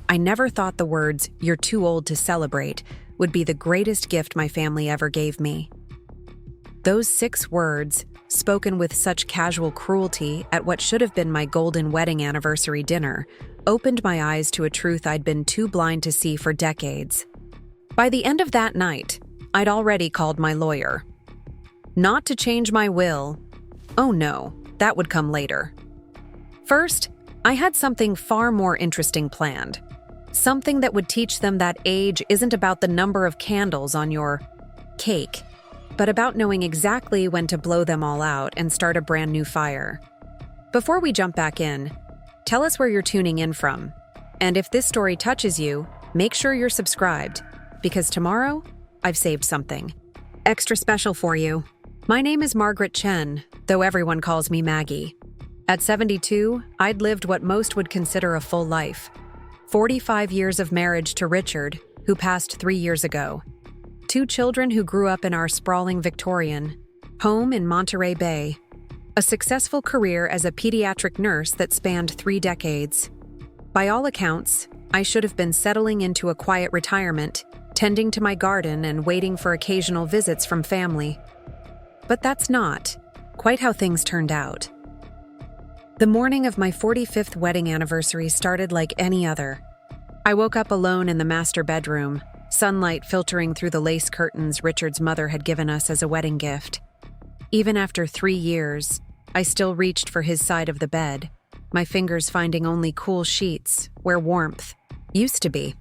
I never thought the words, "You're too old to celebrate," would be the greatest gift my family ever gave me. Those 6 words, spoken with such casual cruelty at what should have been my golden wedding anniversary dinner, opened my eyes to a truth I'd been too blind to see for decades. By the end of that night, I'd already called my lawyer. Not to change my will. Oh no, that would come later. First, I had something far more interesting planned. Something that would teach them that age isn't about the number of candles on your cake, but about knowing exactly when to blow them all out and start a brand new fire. Before we jump back in, tell us where you're tuning in from. And if this story touches you, make sure you're subscribed, because tomorrow, I've saved something extra special for you. My name is Margaret Chen, though everyone calls me Maggie. At 72, I'd lived what most would consider a full life. 45 years of marriage to Richard, who passed 3 years ago. 2 children who grew up in our sprawling Victorian home in Monterey Bay. A successful career as a pediatric nurse that spanned 3 decades. By all accounts, I should have been settling into a quiet retirement, tending to my garden and waiting for occasional visits from family. But that's not quite how things turned out. The morning of my 45th wedding anniversary started like any other. I woke up alone in the master bedroom, sunlight filtering through the lace curtains Richard's mother had given us as a wedding gift. Even after 3 years, I still reached for his side of the bed, my fingers finding only cool sheets where warmth used to be.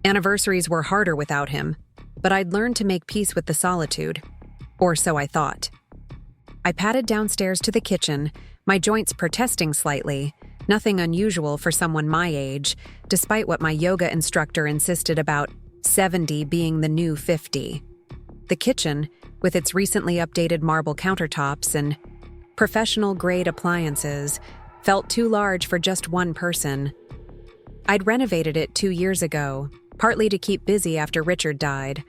Anniversaries were harder without him, but I'd learned to make peace with the solitude. Or so I thought. I padded downstairs to the kitchen, my joints protesting slightly, nothing unusual for someone my age, despite what my yoga instructor insisted about 70 being the new 50. The kitchen, with its recently updated marble countertops and professional-grade appliances, felt too large for just one person. I'd renovated it 2 years ago, partly to keep busy after Richard died,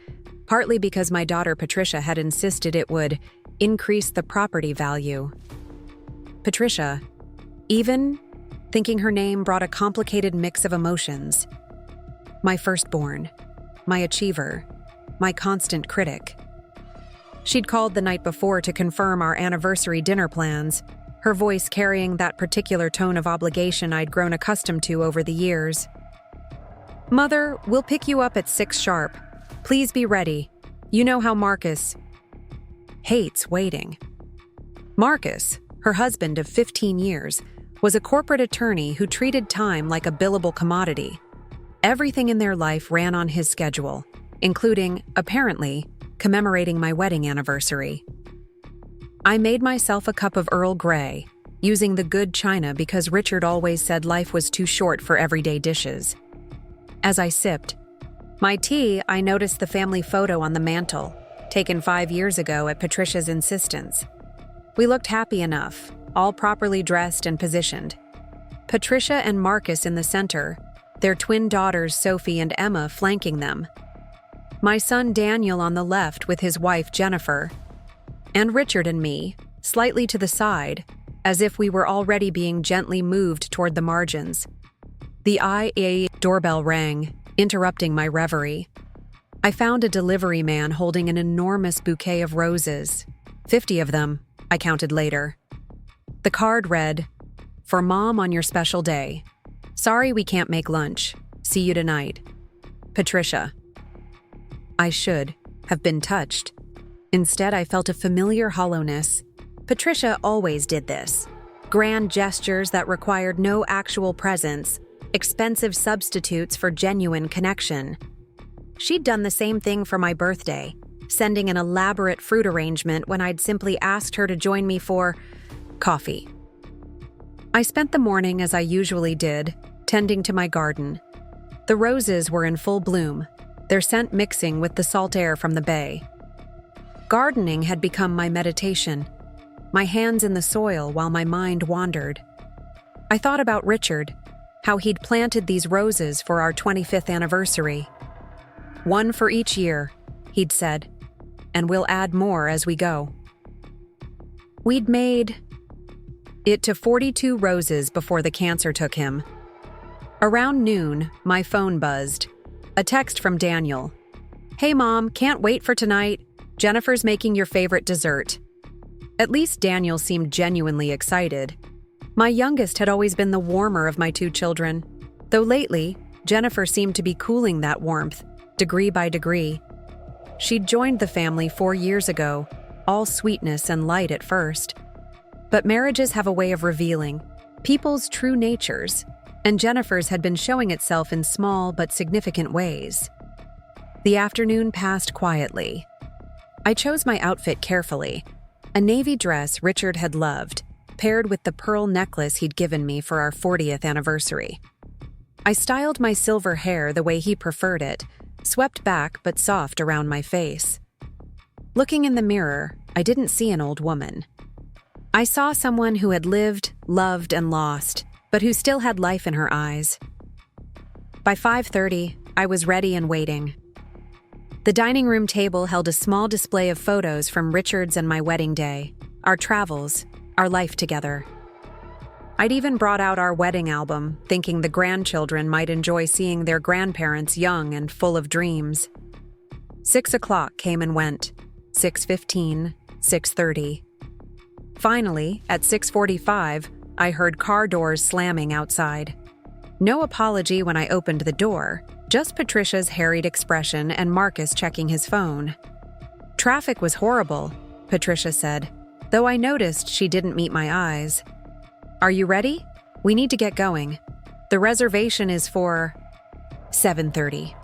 partly because my daughter Patricia had insisted it would increase the property value. Patricia, even thinking her name brought a complicated mix of emotions. My firstborn, my achiever, my constant critic. She'd called the night before to confirm our anniversary dinner plans, her voice carrying that particular tone of obligation I'd grown accustomed to over the years. "Mother, we'll pick you up at 6 sharp. Please be ready. You know how Marcus hates waiting." Marcus, her husband of 15 years, was a corporate attorney who treated time like a billable commodity. Everything in their life ran on his schedule, including, apparently, commemorating my wedding anniversary. I made myself a cup of Earl Grey, using the good china because Richard always said life was too short for everyday dishes. As I sipped my tea, I noticed the family photo on the mantel, taken 5 years ago at Patricia's insistence. We looked happy enough, all properly dressed and positioned. Patricia and Marcus in the center, their twin daughters Sophie and Emma flanking them. My son Daniel on the left with his wife Jennifer, and Richard and me, slightly to the side, as if we were already being gently moved toward the margins. The IA doorbell rang, interrupting my reverie. I found a delivery man holding an enormous bouquet of roses. 50 of them, I counted later. The card read, "For Mom on your special day. Sorry we can't make lunch. See you tonight. Patricia." I should have been touched. Instead, I felt a familiar hollowness. Patricia always did this. Grand gestures that required no actual presence, expensive substitutes for genuine connection. She'd done the same thing for my birthday, sending an elaborate fruit arrangement when I'd simply asked her to join me for coffee. I spent the morning as I usually did, tending to my garden. The roses were in full bloom, their scent mixing with the salt air from the bay. Gardening had become my meditation, my hands in the soil while my mind wandered. I thought about Richard, how he'd planted these roses for our 25th anniversary. "One for each year," he'd said, "and we'll add more as we go." We'd made it to 42 roses before the cancer took him. Around noon, my phone buzzed. A text from Daniel. "Hey Mom, can't wait for tonight. Jennifer's making your favorite dessert." At least Daniel seemed genuinely excited. My youngest had always been the warmer of my two children, though lately, Jennifer seemed to be cooling that warmth, degree by degree. She'd joined the family 4 years ago, all sweetness and light at first. But marriages have a way of revealing people's true natures, and Jennifer's had been showing itself in small but significant ways. The afternoon passed quietly. I chose my outfit carefully, a navy dress Richard had loved, paired with the pearl necklace he'd given me for our 40th anniversary. I styled my silver hair the way he preferred it, swept back but soft around my face. Looking in the mirror, I didn't see an old woman. I saw someone who had lived, loved, and lost, but who still had life in her eyes. By 5:30, I was ready and waiting. The dining room table held a small display of photos from Richard's and my wedding day, our travels, our life together. I'd even brought out our wedding album, thinking the grandchildren might enjoy seeing their grandparents young and full of dreams. 6 o'clock came and went. 6:15, 6:30. Finally, at 6:45, I heard car doors slamming outside. No apology when I opened the door, just Patricia's harried expression and Marcus checking his phone. "Traffic was horrible," Patricia said, though I noticed she didn't meet my eyes. "Are you ready? We need to get going. The reservation is for 7:30.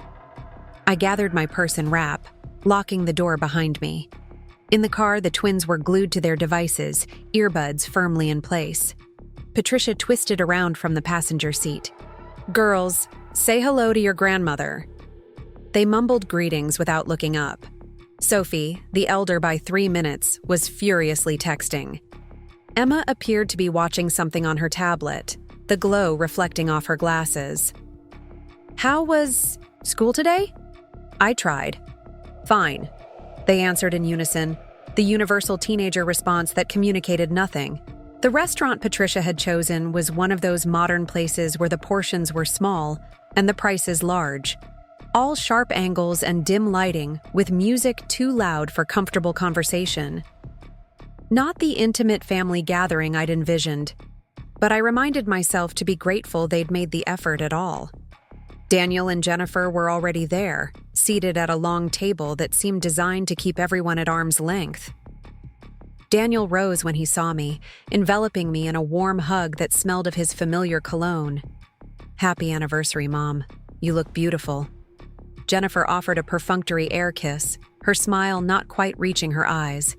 I gathered my purse and wrap, locking the door behind me. In the car, the twins were glued to their devices, earbuds firmly in place. Patricia twisted around from the passenger seat. "Girls, say hello to your grandmother." They mumbled greetings without looking up. Sophie, the elder by 3 minutes, was furiously texting. Emma appeared to be watching something on her tablet, the glow reflecting off her glasses. "How was school today?" I tried. "Fine," they answered in unison, the universal teenager response that communicated nothing. The restaurant Patricia had chosen was one of those modern places where the portions were small and the prices large. All sharp angles and dim lighting, with music too loud for comfortable conversation. Not the intimate family gathering I'd envisioned, but I reminded myself to be grateful they'd made the effort at all. Daniel and Jennifer were already there, seated at a long table that seemed designed to keep everyone at arm's length. Daniel rose when he saw me, enveloping me in a warm hug that smelled of his familiar cologne. "Happy anniversary, Mom. You look beautiful." Jennifer offered a perfunctory air kiss, her smile not quite reaching her eyes.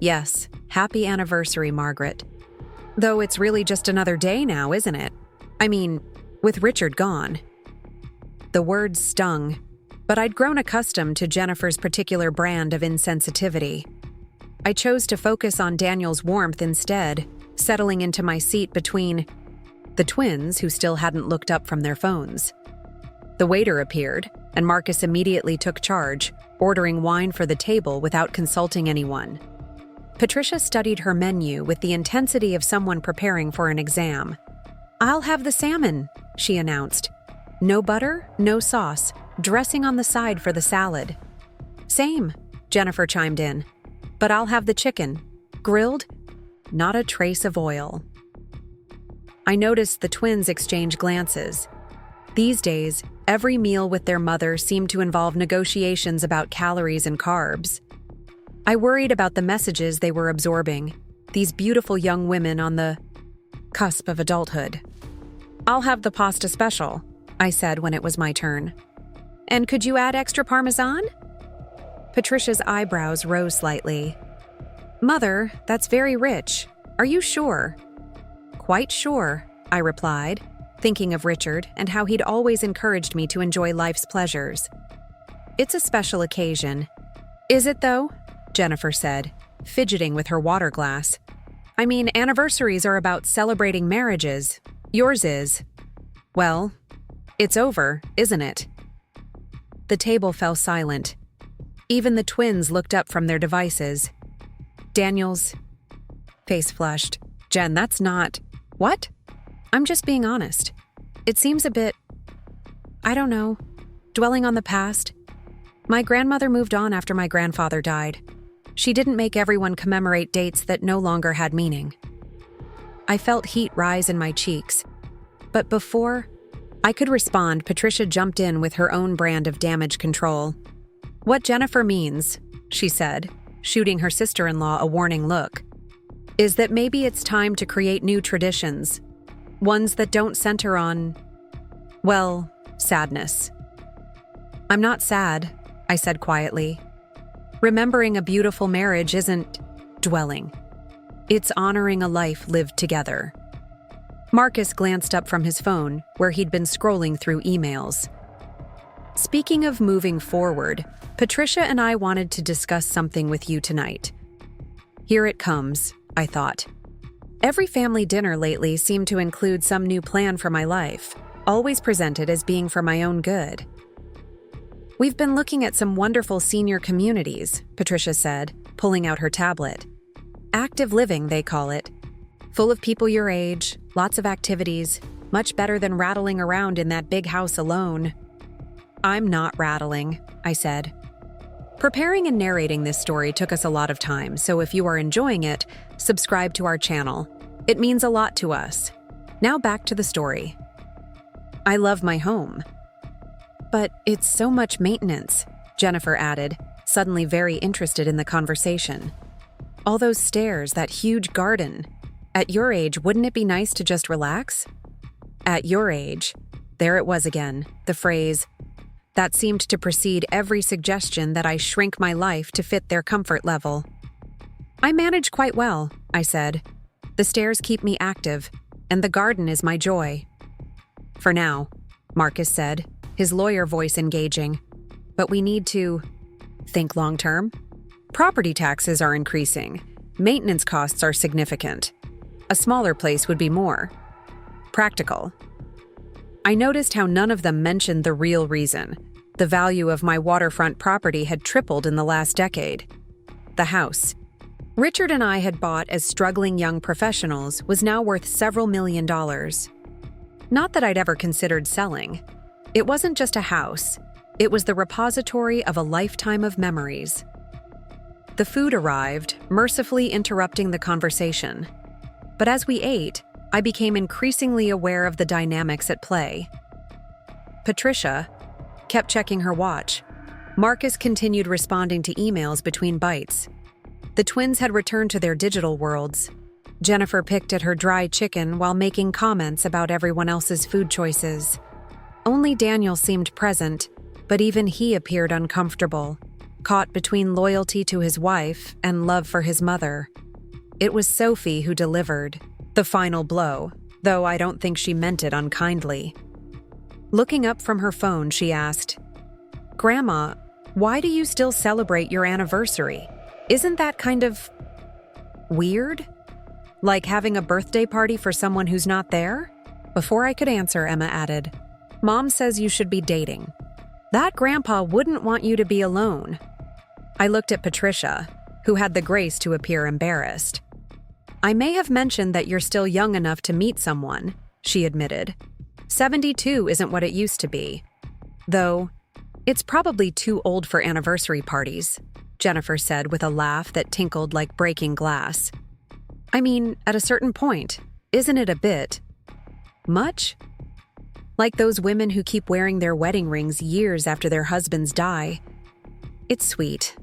"Yes, happy anniversary, Margaret. Though it's really just another day now, isn't it? I mean, with Richard gone." The words stung, but I'd grown accustomed to Jennifer's particular brand of insensitivity. I chose to focus on Daniel's warmth instead, settling into my seat between the twins, who still hadn't looked up from their phones. The waiter appeared, and Marcus immediately took charge, ordering wine for the table without consulting anyone. Patricia studied her menu with the intensity of someone preparing for an exam. "I'll have the salmon," she announced. "No butter, no sauce, dressing on the side for the salad." "Same," Jennifer chimed in. "But I'll have the chicken. Grilled, not a trace of oil." I noticed the twins exchange glances. These days, every meal with their mother seemed to involve negotiations about calories and carbs. I worried about the messages they were absorbing, these beautiful young women on the cusp of adulthood. "I'll have the pasta special," I said when it was my turn. "And could you add extra Parmesan?" Patricia's eyebrows rose slightly. "Mother, that's very rich. Are you sure?" "Quite sure," I replied, thinking of Richard and how he'd always encouraged me to enjoy life's pleasures. "It's a special occasion." "Is it, though?" Jennifer said, fidgeting with her water glass. "I mean, anniversaries are about celebrating marriages. Yours is." "Well, it's over, isn't it?" The table fell silent. Even the twins looked up from their devices. Daniel's face flushed. "Jen, that's not..." "What?" "I'm just being honest. It seems a bit, I don't know, dwelling on the past. My grandmother moved on after my grandfather died. She didn't make everyone commemorate dates that no longer had meaning. I felt heat rise in my cheeks. But before I could respond, Patricia jumped in with her own brand of damage control. "What Jennifer means," she said, shooting her sister-in-law a warning look, "is that maybe it's time to create new traditions. Ones that don't center on, well, sadness." "I'm not sad," I said quietly. "Remembering a beautiful marriage isn't dwelling. It's honoring a life lived together." Marcus glanced up from his phone, where he'd been scrolling through emails. "Speaking of moving forward, Patricia and I wanted to discuss something with you tonight." Here it comes, I thought. Every family dinner lately seemed to include some new plan for my life, always presented as being for my own good. "We've been looking at some wonderful senior communities," Patricia said, pulling out her tablet. "Active living, they call it. Full of people your age, lots of activities, much better than rattling around in that big house alone." "I'm not rattling," I said. Preparing and narrating this story took us a lot of time, so if you are enjoying it, subscribe to our channel. It means a lot to us. Now back to the story. "I love my home." "But it's so much maintenance," Jennifer added, suddenly very interested in the conversation. "All those stairs, that huge garden. At your age, wouldn't it be nice to just relax?" At your age. There it was again, the phrase. That seemed to precede every suggestion that I shrink my life to fit their comfort level. "I manage quite well," I said. "The stairs keep me active, and the garden is my joy." "For now," Marcus said, his lawyer voice engaging. "But we need to think long-term. Property taxes are increasing. Maintenance costs are significant. A smaller place would be more practical." I noticed how none of them mentioned the real reason. The value of my waterfront property had tripled in the last decade. The house Richard and I had bought as struggling young professionals was now worth several $1,000,000. Not that I'd ever considered selling. It wasn't just a house. It was the repository of a lifetime of memories. The food arrived, mercifully interrupting the conversation. But as we ate, I became increasingly aware of the dynamics at play. Patricia kept checking her watch. Marcus continued responding to emails between bites. The twins had returned to their digital worlds. Jennifer picked at her dry chicken while making comments about everyone else's food choices. Only Daniel seemed present, but even he appeared uncomfortable, caught between loyalty to his wife and love for his mother. It was Sophie who delivered the final blow, though I don't think she meant it unkindly. Looking up from her phone, she asked, "Grandma, why do you still celebrate your anniversary? Isn't that kind of weird? Like having a birthday party for someone who's not there?" Before I could answer, Emma added, "Mom says you should be dating. That grandpa wouldn't want you to be alone." I looked at Patricia, who had the grace to appear embarrassed. "I may have mentioned that you're still young enough to meet someone," she admitted. 72 isn't what it used to be. Though, it's probably too old for anniversary parties, Jennifer said with a laugh that tinkled like breaking glass. "I mean, at a certain point, isn't it a bit much? Like those women who keep wearing their wedding rings years after their husbands die. It's sweet,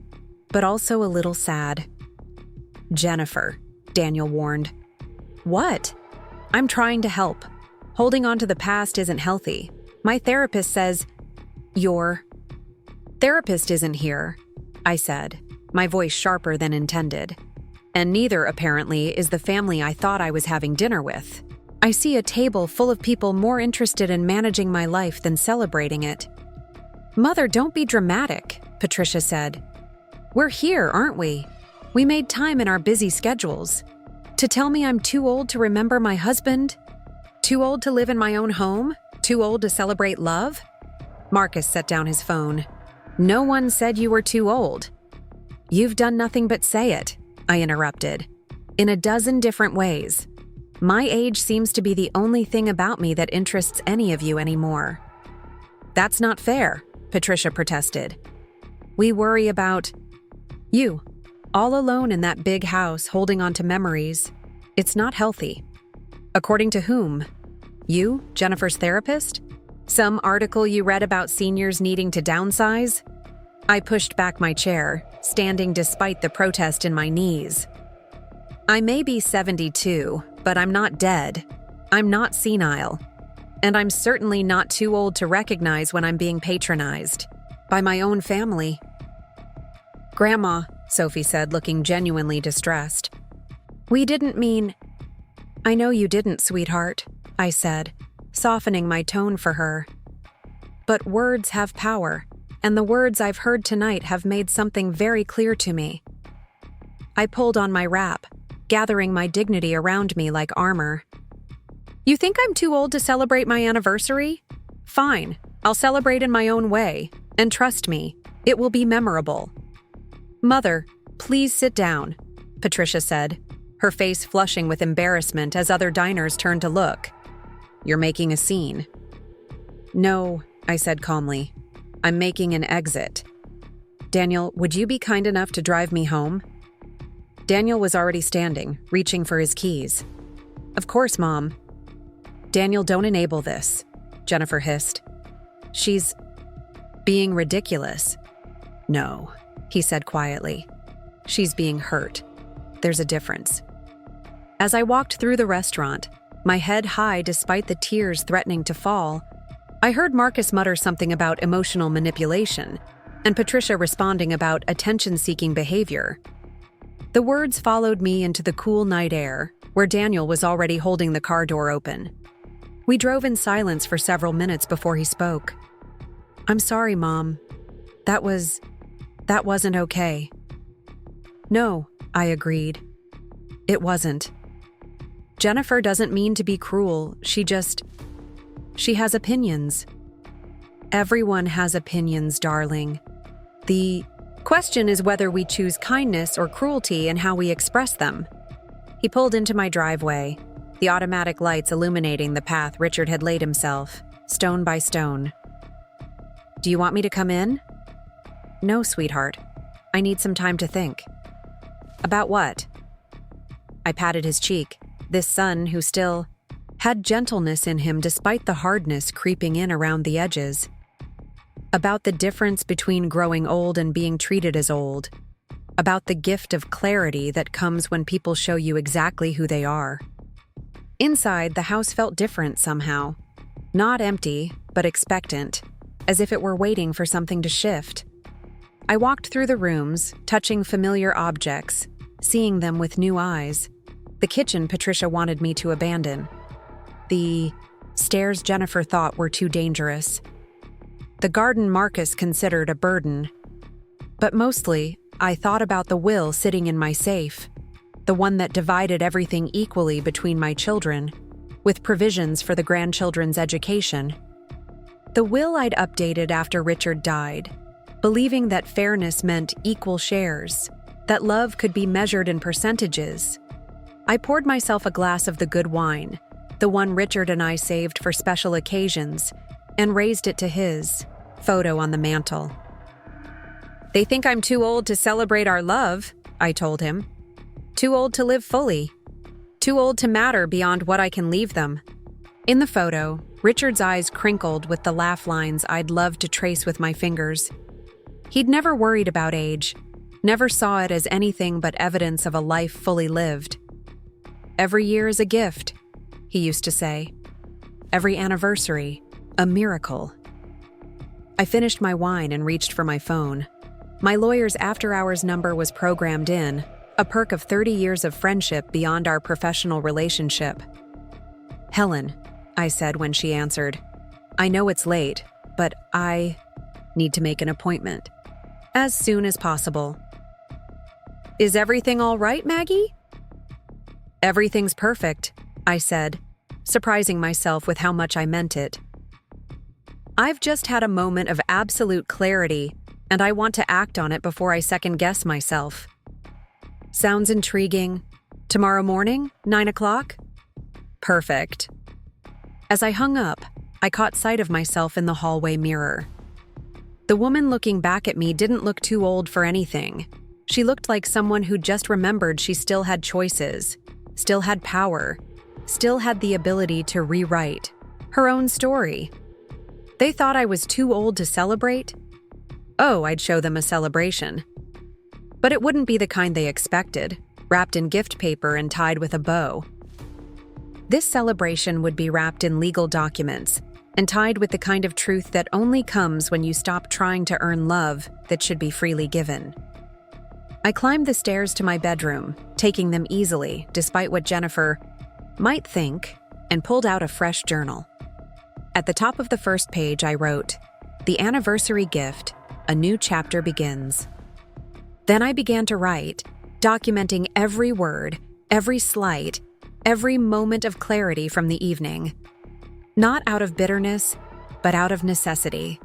but also a little sad." "Jennifer," Daniel warned. "What?" "I'm trying to help. Holding on to the past isn't healthy. My therapist says—" "Your therapist isn't here," I said, my voice sharper than intended. "And neither, apparently, is the family I thought I was having dinner with. I see a table full of people more interested in managing my life than celebrating it." "Mother, don't be dramatic," Patricia said. "We're here, aren't we? We made time in our busy schedules. To tell me I'm too old to remember my husband? Too old to live in my own home? Too old to celebrate love?" Marcus set down his phone. "No one said you were too old." "You've done nothing but say it," I interrupted. "In a dozen different ways." My age seems to be the only thing about me that interests any of you anymore." "That's not fair," Patricia protested. "We worry about you, all alone in that big house holding on to memories. It's not healthy." "According to whom? You, Jennifer's therapist? Some article you read about seniors needing to downsize?" I pushed back my chair, standing despite the protest in my knees. "I may be 72, but I'm not dead. I'm not senile. And I'm certainly not too old to recognize when I'm being patronized. By my own family." "Grandma," Sophie said, looking genuinely distressed. "We didn't mean—" "I know you didn't, sweetheart," I said, softening my tone for her. "But words have power, and the words I've heard tonight have made something very clear to me." I pulled on my wrap, gathering my dignity around me like armor. "You think I'm too old to celebrate my anniversary? Fine, I'll celebrate in my own way, and trust me, it will be memorable." "Mother, please sit down," Patricia said, her face flushing with embarrassment as other diners turned to look. "You're making a scene." "No," I said calmly. "I'm making an exit. Daniel, would you be kind enough to drive me home?" Daniel was already standing, reaching for his keys. "Of course, Mom." "Daniel, don't enable this," Jennifer hissed. "She's being ridiculous." "No," he said quietly. "She's being hurt. There's a difference." As I walked through the restaurant, my head high despite the tears threatening to fall, I heard Marcus mutter something about emotional manipulation, and Patricia responding about attention-seeking behavior. The words followed me into the cool night air, where Daniel was already holding the car door open. We drove in silence for several minutes before he spoke. "I'm sorry, Mom. That wasn't okay." "No," I agreed. "It wasn't. Jennifer doesn't mean to be cruel, she has opinions." "Everyone has opinions, darling. The question is whether we choose kindness or cruelty and how we express them." He pulled into my driveway, the automatic lights illuminating the path Richard had laid himself, stone by stone. "Do you want me to come in?" "No, sweetheart. I need some time to think." "About what?" I patted his cheek, this son who still had gentleness in him despite the hardness creeping in around the edges. About the difference between growing old and being treated as old. About the gift of clarity that comes when people show you exactly who they are. Inside, the house felt different somehow. Not empty, but expectant, as if it were waiting for something to shift. I walked through the rooms, touching familiar objects, seeing them with new eyes. The kitchen Patricia wanted me to abandon. The stairs Jennifer thought were too dangerous. The garden Marcus considered a burden. But mostly, I thought about the will sitting in my safe, the one that divided everything equally between my children, with provisions for the grandchildren's education. The will I'd updated after Richard died, believing that fairness meant equal shares, that love could be measured in percentages. I poured myself a glass of the good wine, the one Richard and I saved for special occasions, and raised it to his photo on the mantel. "They think I'm too old to celebrate our love," I told him. "Too old to live fully. Too old to matter beyond what I can leave them." In the photo, Richard's eyes crinkled with the laugh lines I'd love to trace with my fingers. He'd never worried about age, never saw it as anything but evidence of a life fully lived. "Every year is a gift," he used to say. "Every anniversary, a miracle." I finished my wine and reached for my phone. My lawyer's after-hours number was programmed in, a perk of 30 years of friendship beyond our professional relationship. "Helen," I said when she answered, "I know it's late, but I need to make an appointment. As soon as possible." "Is everything all right, Maggie?" "Everything's perfect," I said, surprising myself with how much I meant it. "I've just had a moment of absolute clarity, and I want to act on it before I second-guess myself." "Sounds intriguing. Tomorrow morning, 9 o'clock?" Perfect. As I hung up, I caught sight of myself in the hallway mirror. The woman looking back at me didn't look too old for anything. She looked like someone who just remembered she still had choices, still had power, still had the ability to rewrite her own story. They thought I was too old to celebrate? Oh, I'd show them a celebration. But it wouldn't be the kind they expected, wrapped in gift paper and tied with a bow. This celebration would be wrapped in legal documents and tied with the kind of truth that only comes when you stop trying to earn love that should be freely given. I climbed the stairs to my bedroom, taking them easily, despite what Jennifer might think, and pulled out a fresh journal. At the top of the first page, I wrote, "The anniversary gift, a new chapter begins." Then I began to write, documenting every word, every slight, every moment of clarity from the evening. Not out of bitterness, but out of necessity.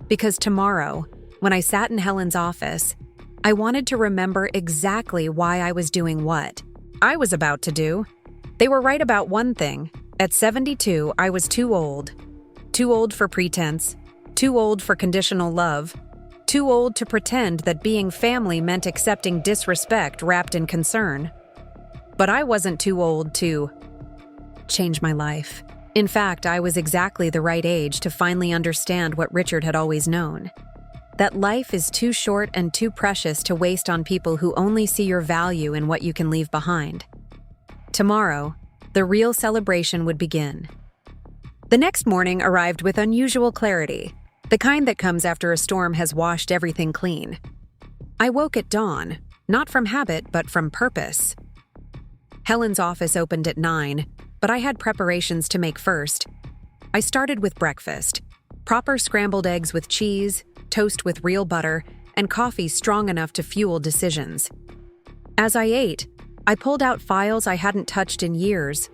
Because tomorrow, when I sat in Helen's office, I wanted to remember exactly why I was doing what I was about to do. They were right about one thing. At 72, I was too old. Too old for pretense, too old for conditional love, too old to pretend that being family meant accepting disrespect wrapped in concern. But I wasn't too old to change my life. In fact, I was exactly the right age to finally understand what Richard had always known. That life is too short and too precious to waste on people who only see your value in what you can leave behind. Tomorrow, the real celebration would begin. The next morning arrived with unusual clarity, the kind that comes after a storm has washed everything clean. I woke at dawn, not from habit, but from purpose. Helen's office opened at 9, but I had preparations to make first. I started with breakfast, proper scrambled eggs with cheese, toast with real butter, and coffee strong enough to fuel decisions. As I ate, I pulled out files I hadn't touched in years: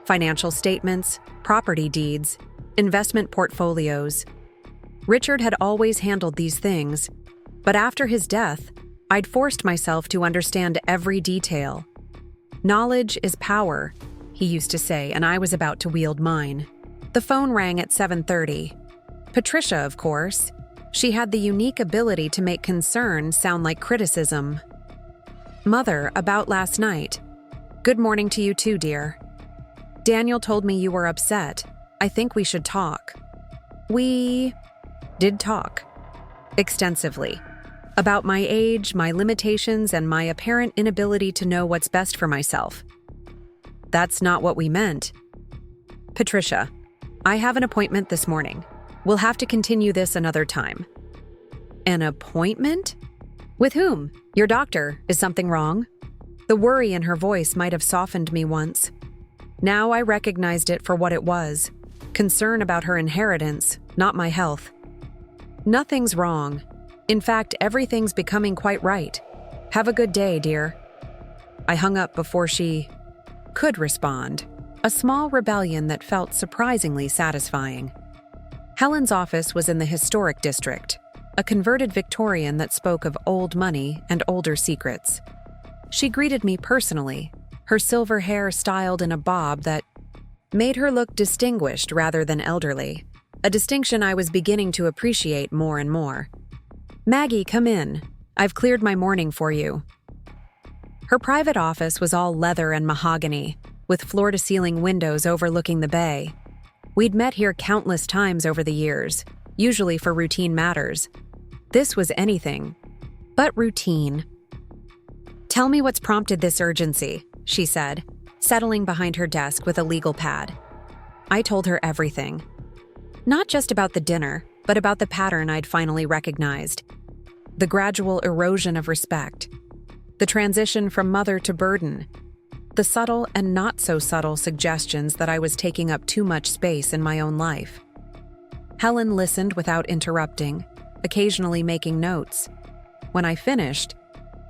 financial statements, property deeds, investment portfolios. Richard had always handled these things, but after his death, I'd forced myself to understand every detail. Knowledge is power, he used to say, and I was about to wield mine. The phone rang at 7:30. Patricia, of course. She had the unique ability to make concern sound like criticism. "Mother, about last night. Good morning to you too, dear. Daniel told me you were upset. I think we should talk." We did talk. Extensively. About my age, my limitations, and my apparent inability to know what's best for myself. That's not what we meant. "Patricia, I have an appointment this morning. We'll have to continue this another time." "An appointment? With whom? Your doctor. Is something wrong?" The worry in her voice might have softened me once. Now I recognized it for what it was: concern about her inheritance, not my health. "Nothing's wrong. In fact, everything's becoming quite right. Have a good day, dear." I hung up before she could respond, a small rebellion that felt surprisingly satisfying. Helen's office was in the historic district, a converted Victorian that spoke of old money and older secrets. She greeted me personally, her silver hair styled in a bob that made her look distinguished rather than elderly, a distinction I was beginning to appreciate more and more. "Maggie, come in. I've cleared my morning for you." Her private office was all leather and mahogany, with floor-to-ceiling windows overlooking the bay. We'd met here countless times over the years, usually for routine matters. This was anything but routine. "Tell me what's prompted this urgency," she said, settling behind her desk with a legal pad. I told her everything. Not just about the dinner, but about the pattern I'd finally recognized. The gradual erosion of respect. The transition from mother to burden. The subtle and not so subtle suggestions that I was taking up too much space in my own life. Helen listened without interrupting, occasionally making notes. When I finished,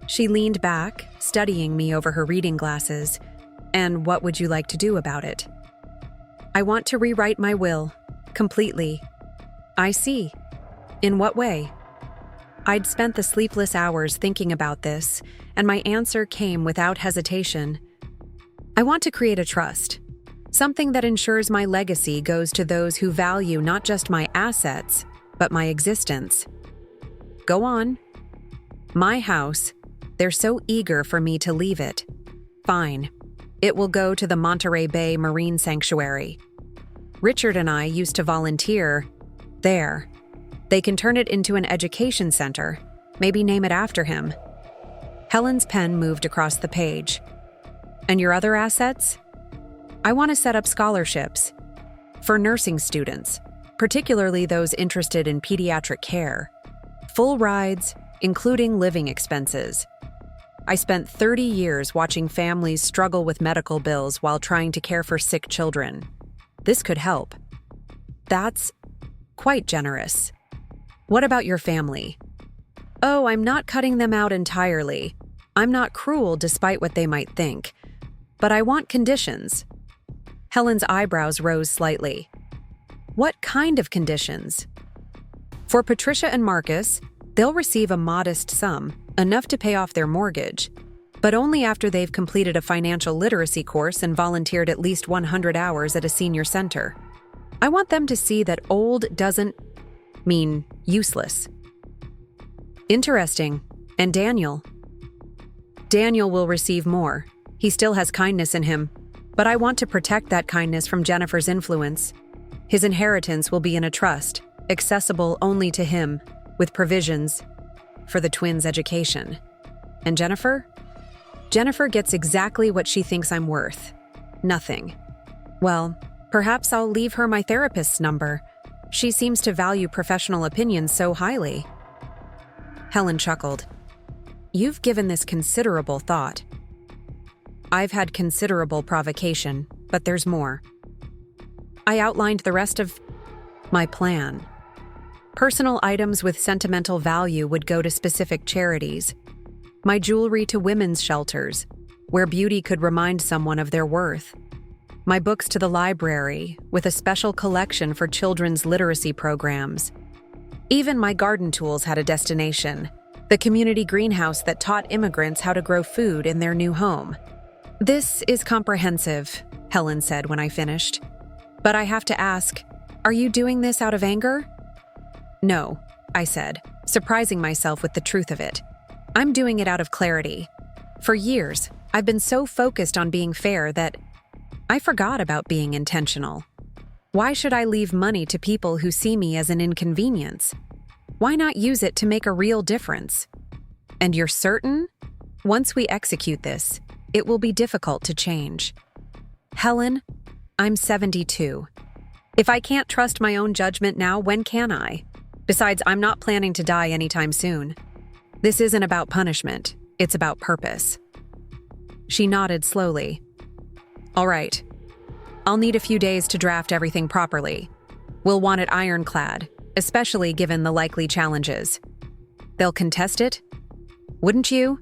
she leaned back, studying me over her reading glasses. "And what would you like to do about it?" "I want to rewrite my will, completely." "I see. In what way?" I'd spent the sleepless hours thinking about this, and my answer came without hesitation. "I want to create a trust. Something that ensures my legacy goes to those who value not just my assets, but my existence. Go on. My house. They're so eager for me to leave it. Fine. It will go to the Monterey Bay Marine Sanctuary. Richard and I used to volunteer there. They can turn it into an education center, maybe name it after him. Helen's pen moved across the page. And your other assets? I want to set up scholarships for nursing students, particularly those interested in pediatric care. Full rides, including living expenses. I spent 30 years watching families struggle with medical bills while trying to care for sick children. This could help. That's quite generous. What about your family? Oh, I'm not cutting them out entirely. I'm not cruel despite what they might think. But I want conditions. Helen's eyebrows rose slightly. What kind of conditions? For Patricia and Marcus, they'll receive a modest sum, enough to pay off their mortgage, but only after they've completed a financial literacy course and volunteered at least 100 hours at a senior center. I want them to see that old doesn't mean useless. Interesting. And Daniel? Daniel will receive more. He still has kindness in him, but I want to protect that kindness from Jennifer's influence. His inheritance will be in a trust, accessible only to him, with provisions for the twins' education. And Jennifer? Jennifer gets exactly what she thinks I'm worth. Nothing. Well, perhaps I'll leave her my therapist's number. She seems to value professional opinions so highly. Helen chuckled. You've given this considerable thought. I've had considerable provocation, but there's more. I outlined the rest of my plan. Personal items with sentimental value would go to specific charities. My jewelry to women's shelters, where beauty could remind someone of their worth. My books to the library, with a special collection for children's literacy programs. Even my garden tools had a destination, the community greenhouse that taught immigrants how to grow food in their new home. This is comprehensive, Helen said when I finished. But I have to ask, are you doing this out of anger? No, I said, surprising myself with the truth of it. I'm doing it out of clarity. For years, I've been so focused on being fair that I forgot about being intentional. Why should I leave money to people who see me as an inconvenience? Why not use it to make a real difference? And you're certain? Once we execute this, it will be difficult to change. Helen, I'm 72. If I can't trust my own judgment now, when can I? Besides, I'm not planning to die anytime soon. This isn't about punishment, it's about purpose. She nodded slowly. All right. I'll need a few days to draft everything properly. We'll want it ironclad, especially given the likely challenges. They'll contest it? Wouldn't you?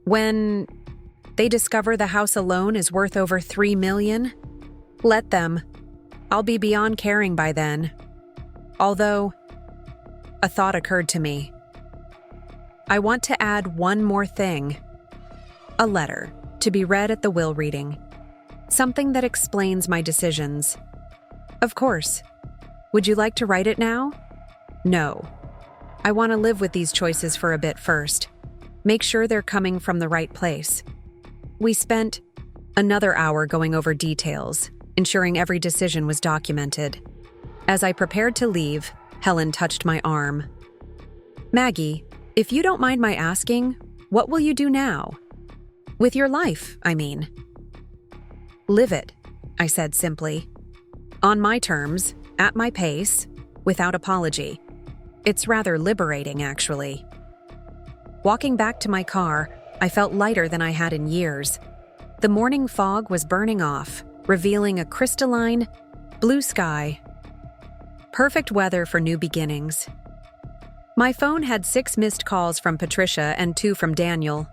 When they discover the house alone is worth over $3 million? Let them. I'll be beyond caring by then. Although, a thought occurred to me. I want to add one more thing. A letter, to be read at the will reading. Something that explains my decisions. Of course. Would you like to write it now? No. I want to live with these choices for a bit first. Make sure they're coming from the right place. We spent another hour going over details, ensuring every decision was documented. As I prepared to leave, Helen touched my arm. Maggie, if you don't mind my asking, what will you do now? With your life, I mean. Live it, I said simply. On my terms, at my pace, without apology. It's rather liberating, actually. Walking back to my car, I felt lighter than I had in years. The morning fog was burning off, revealing a crystalline, blue sky. Perfect weather for new beginnings. My phone had 6 missed calls from Patricia and 2 from Daniel.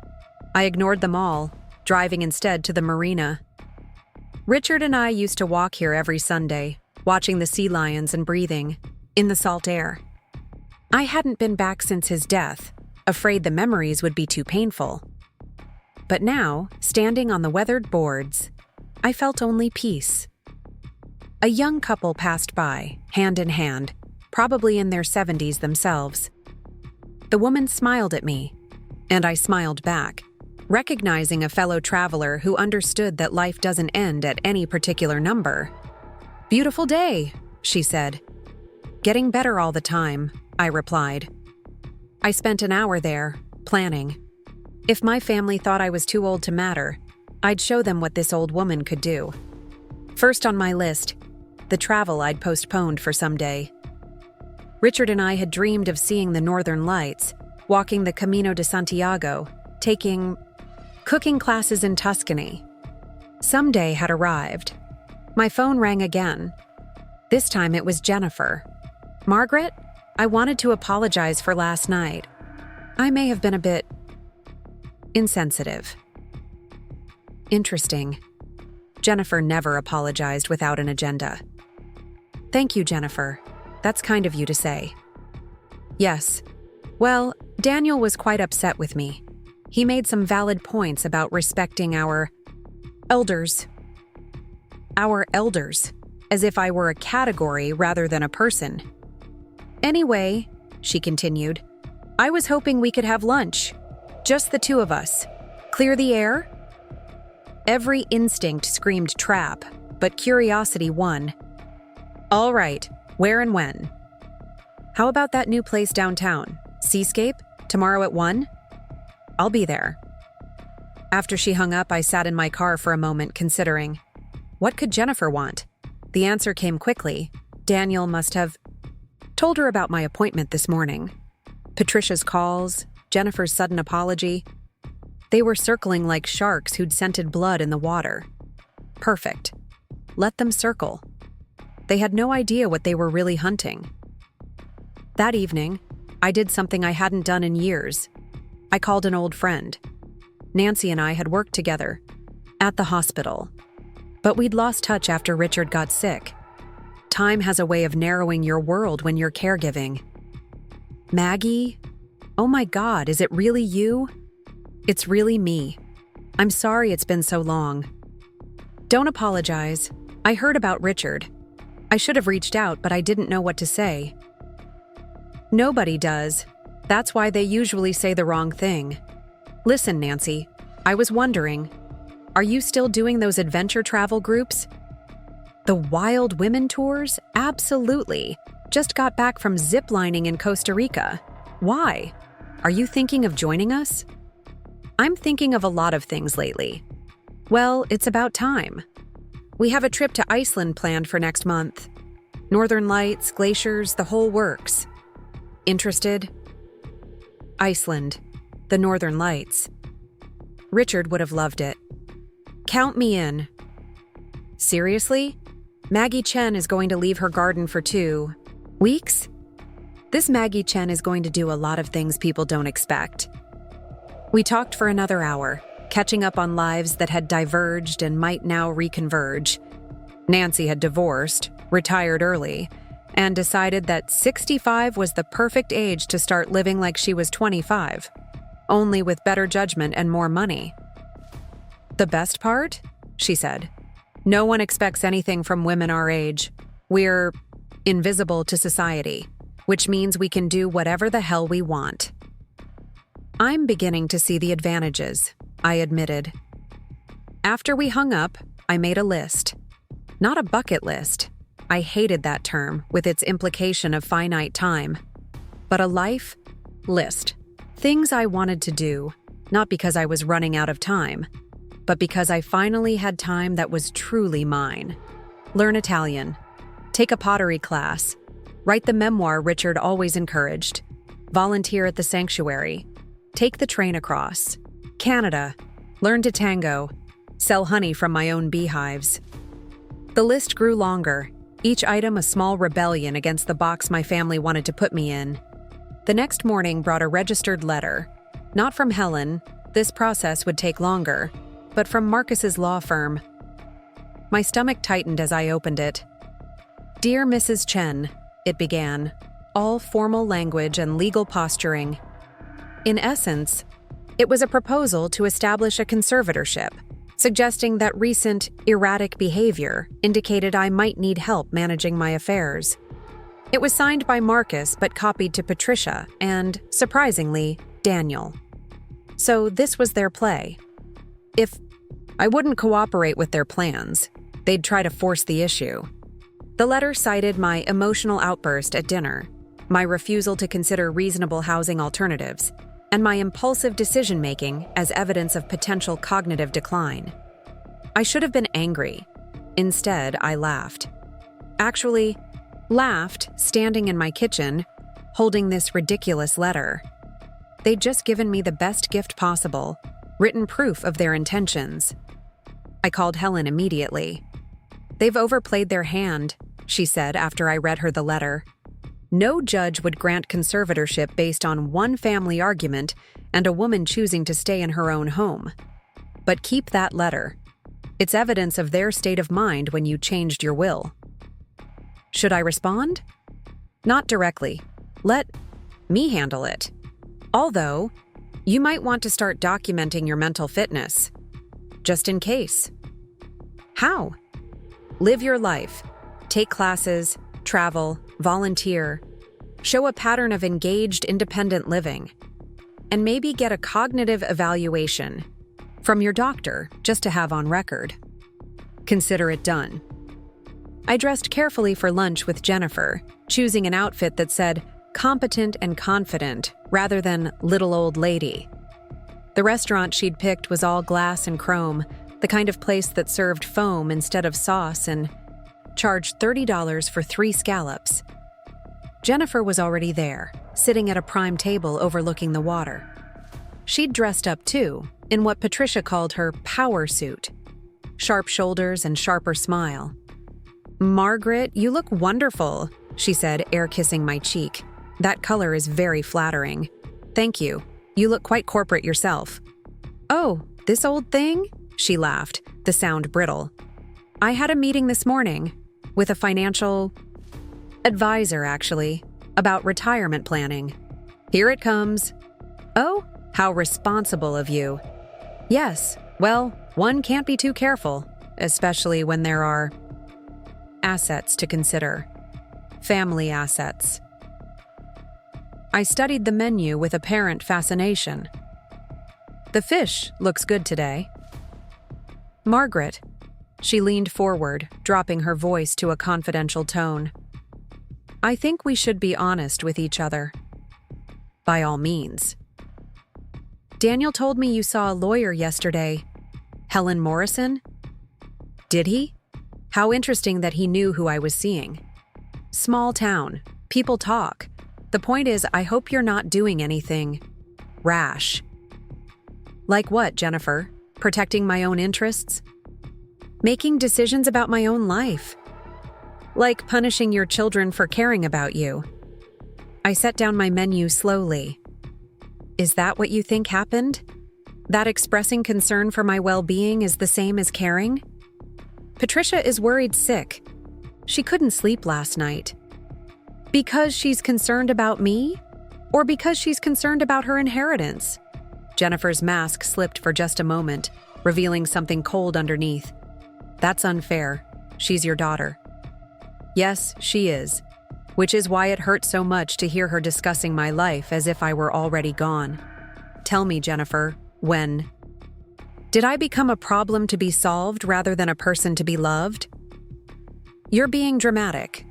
I ignored them all, driving instead to the marina. Richard and I used to walk here every Sunday, watching the sea lions and breathing in the salt air. I hadn't been back since his death, afraid the memories would be too painful. But now, standing on the weathered boards, I felt only peace. A young couple passed by, hand in hand, probably in their 70s themselves. The woman smiled at me, and I smiled back, recognizing a fellow traveler who understood that life doesn't end at any particular number. "Beautiful day," she said. "Getting better all the time," I replied. I spent an hour there, planning. If my family thought I was too old to matter, I'd show them what this old woman could do. First on my list, the travel I'd postponed for some day. Richard and I had dreamed of seeing the Northern Lights, walking the Camino de Santiago, taking cooking classes in Tuscany. Someday had arrived. My phone rang again. This time it was Jennifer. "Margaret, I wanted to apologize for last night. I may have been a bit insensitive." Interesting. Jennifer never apologized without an agenda. "Thank you, Jennifer. That's kind of you to say." "Yes. Well, Daniel was quite upset with me. He made some valid points about respecting our elders. Our elders, as if I were a category rather than a person. Anyway," she continued, "I was hoping we could have lunch. Just the two of us. Clear the air?" Every instinct screamed trap, but curiosity won. "All right, where and when?" "How about that new place downtown? Seascape? Tomorrow at 1? "I'll be there." After she hung up, I sat in my car for a moment considering. What could Jennifer want? The answer came quickly. Daniel must have told her about my appointment this morning. Patricia's calls, Jennifer's sudden apology. They were circling like sharks who'd scented blood in the water. Perfect. Let them circle. They had no idea what they were really hunting. That evening, I did something I hadn't done in years. I called an old friend. Nancy and I had worked together at the hospital, but we'd lost touch after Richard got sick. Time has a way of narrowing your world when you're caregiving. "Maggie? Oh my God, is it really you?" "It's really me. I'm sorry it's been so long." "Don't apologize. I heard about Richard. I should have reached out, but I didn't know what to say." "Nobody does. That's why they usually say the wrong thing. Listen, Nancy, I was wondering, are you still doing those adventure travel groups?" "The Wild Women Tours? Absolutely. Just got back from ziplining in Costa Rica. Why? Are you thinking of joining us?" "I'm thinking of a lot of things lately." "Well, it's about time. We have a trip to Iceland planned for next month. Northern Lights, glaciers, the whole works. Interested?" Iceland, the Northern Lights. Richard would have loved it. "Count me in." "Seriously? Maggie Chen is going to leave her garden for 2 weeks? This Maggie Chen is going to do a lot of things people don't expect." We talked for another hour, catching up on lives that had diverged and might now reconverge. Nancy had divorced, retired early, and decided that 65 was the perfect age to start living like she was 25, only with better judgment and more money. "The best part?" she said. "No one expects anything from women our age. We're invisible to society, which means we can do whatever the hell we want." "I'm beginning to see the advantages," I admitted. After we hung up, I made a list. Not a bucket list. I hated that term with its implication of finite time. But a life list. Things I wanted to do, not because I was running out of time, but because I finally had time that was truly mine. Learn Italian. Take a pottery class. Write the memoir Richard always encouraged. Volunteer at the sanctuary. Take the train across. Canada. Learn to tango. Sell honey from my own beehives. The list grew longer, each item a small rebellion against the box my family wanted to put me in. The next morning brought a registered letter. Not from Helen, this process would take longer, but from Marcus's law firm. My stomach tightened as I opened it. "Dear Mrs. Chen," it began, all formal language and legal posturing. In essence, it was a proposal to establish a conservatorship, suggesting that recent erratic behavior indicated I might need help managing my affairs. It was signed by Marcus but copied to Patricia and, surprisingly, Daniel. So this was their play. If I wouldn't cooperate with their plans, they'd try to force the issue. The letter cited my emotional outburst at dinner, my refusal to consider reasonable housing alternatives, and my impulsive decision-making as evidence of potential cognitive decline. I should have been angry. Instead, I laughed. Actually, laughed standing in my kitchen, holding this ridiculous letter. They'd just given me the best gift possible, written proof of their intentions. I called Helen immediately. "They've overplayed their hand," she said after I read her the letter. "No judge would grant conservatorship based on one family argument and a woman choosing to stay in her own home. But keep that letter. It's evidence of their state of mind when you changed your will." Should I respond? Not directly. Let me handle it. Although, you might want to start documenting your mental fitness. Just in case. How? Live your life. Take classes, travel, volunteer. Show a pattern of engaged, independent living. And maybe get a cognitive evaluation from your doctor just to have on record. Consider it done. I dressed carefully for lunch with Jennifer, choosing an outfit that said competent and confident rather than little old lady. The restaurant she'd picked was all glass and chrome, the kind of place that served foam instead of sauce and charged $30 for 3 scallops. Jennifer was already there, sitting at a prime table overlooking the water. She'd dressed up too, in what Patricia called her power suit. Sharp shoulders and sharper smile. "Margaret, you look wonderful," she said, air-kissing my cheek. "That color is very flattering." "Thank you. You look quite corporate yourself." "Oh, this old thing?" She laughed, the sound brittle. "I had a meeting this morning with a financial advisor, actually, about retirement planning. Here it comes." "Oh, how responsible of you." "Yes, well, one can't be too careful, especially when there are assets to consider. Family assets." I studied the menu with apparent fascination. "The fish looks good today." "Margaret." She leaned forward, dropping her voice to a confidential tone. "I think we should be honest with each other." "By all means." "Daniel told me you saw a lawyer yesterday. Helen Morrison?" "Did he? How interesting that he knew who I was seeing." "Small town. People talk. The point is, I hope you're not doing anything rash." "Like what, Jennifer? Protecting my own interests?" "Making decisions about my own life. Like punishing your children for caring about you." I set down my menu slowly. "Is that what you think happened? That expressing concern for my well-being is the same as caring? Patricia is worried sick. She couldn't sleep last night. Because she's concerned about me? Or because she's concerned about her inheritance?" Jennifer's mask slipped for just a moment, revealing something cold underneath. "That's unfair. She's your daughter." "Yes, she is. Which is why it hurt so much to hear her discussing my life as if I were already gone. Tell me, Jennifer, when? Did I become a problem to be solved rather than a person to be loved?" "You're being dramatic."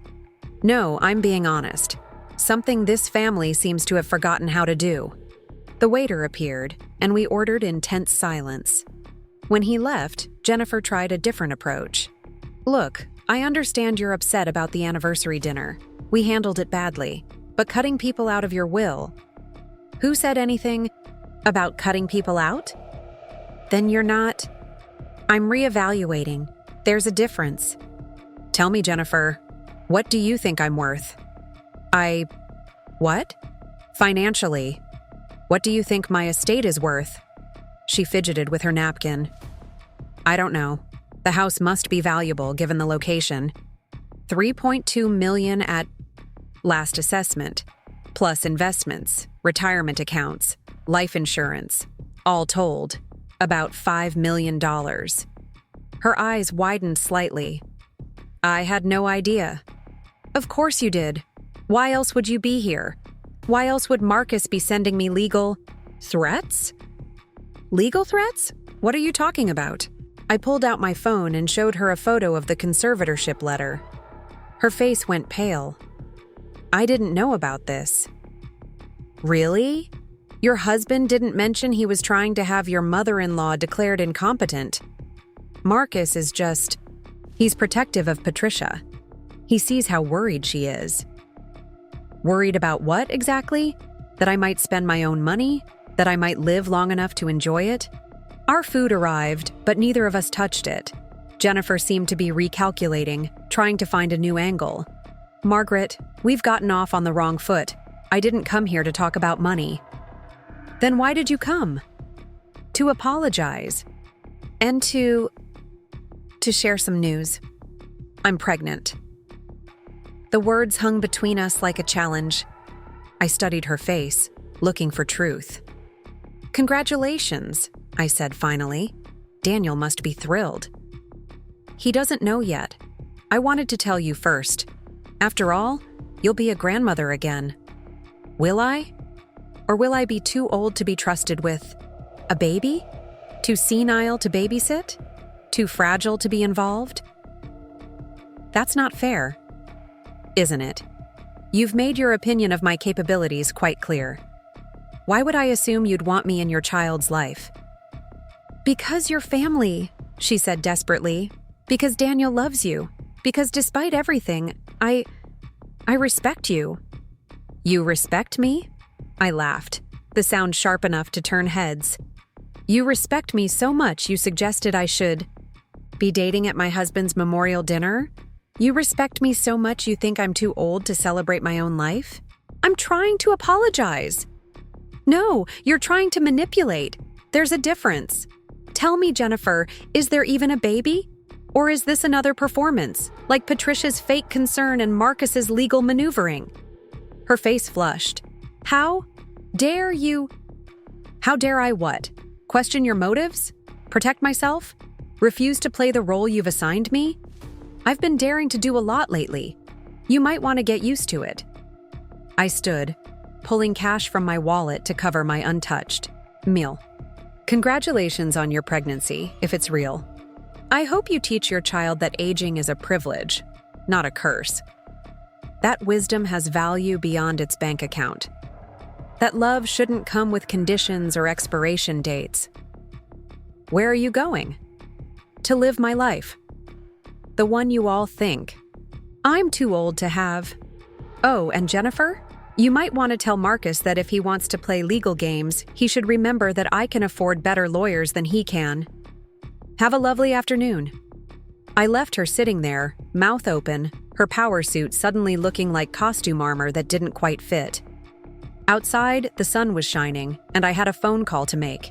"No, I'm being honest. Something this family seems to have forgotten how to do." The waiter appeared, and we ordered in tense silence. When he left, Jennifer tried a different approach. "Look, I understand you're upset about the anniversary dinner. We handled it badly. But cutting people out of your will..." "Who said anything about cutting people out?" "Then you're not..." "I'm reevaluating. There's a difference." "Tell me, Jennifer, what do you think I'm worth?" What? "Financially. What do you think my estate is worth?" She fidgeted with her napkin. "I don't know. The house must be valuable given the location. $3.2 million at last assessment, plus investments, retirement accounts, life insurance, all told, About $5 million. Her eyes widened slightly. I had no idea. Of course you did. Why else would you be here? Why else would Marcus be sending me legal threats? Legal threats? What are you talking about? I pulled out my phone and showed her a photo of the conservatorship letter. Her face went pale. I didn't know about this. Really? Your husband didn't mention he was trying to have your mother-in-law declared incompetent. Marcus is he's protective of Patricia. He sees how worried she is. Worried about what exactly? That I might spend my own money? That I might live long enough to enjoy it? Our food arrived, but neither of us touched it. Jennifer seemed to be recalculating, trying to find a new angle. Margaret, we've gotten off on the wrong foot. I didn't come here to talk about money. Then why did you come? To apologize. And to share some news. I'm pregnant. The words hung between us like a challenge. I studied her face, looking for truth. Congratulations, I said finally. Daniel must be thrilled. He doesn't know yet. I wanted to tell you first. After all, you'll be a grandmother again. Will I? Or will I be too old to be trusted with a baby? Too senile to babysit? Too fragile to be involved? That's not fair, isn't it? You've made your opinion of my capabilities quite clear. Why would I assume you'd want me in your child's life? Because you're family, she said desperately. Because Daniel loves you. Because despite everything, I respect you. You respect me? I laughed, the sound sharp enough to turn heads. You respect me so much you suggested I should be dating at my husband's memorial dinner? You respect me so much you think I'm too old to celebrate my own life? I'm trying to apologize. No, you're trying to manipulate. There's a difference. Tell me, Jennifer, is there even a baby? Or is this another performance, like Patricia's fake concern and Marcus's legal maneuvering? Her face flushed. How dare you? How dare I what? Question your motives? Protect myself? Refuse to play the role you've assigned me? I've been daring to do a lot lately. You might want to get used to it. I stood, pulling cash from my wallet to cover my untouched meal. Congratulations on your pregnancy, if it's real. I hope you teach your child that aging is a privilege, not a curse. That wisdom has value beyond its bank account. That love shouldn't come with conditions or expiration dates. Where are you going? To live my life. The one you all think. I'm too old to have. Oh, and Jennifer? You might want to tell Marcus that if he wants to play legal games, he should remember that I can afford better lawyers than he can. Have a lovely afternoon. I left her sitting there, mouth open, her power suit suddenly looking like costume armor that didn't quite fit. Outside, the sun was shining, and I had a phone call to make.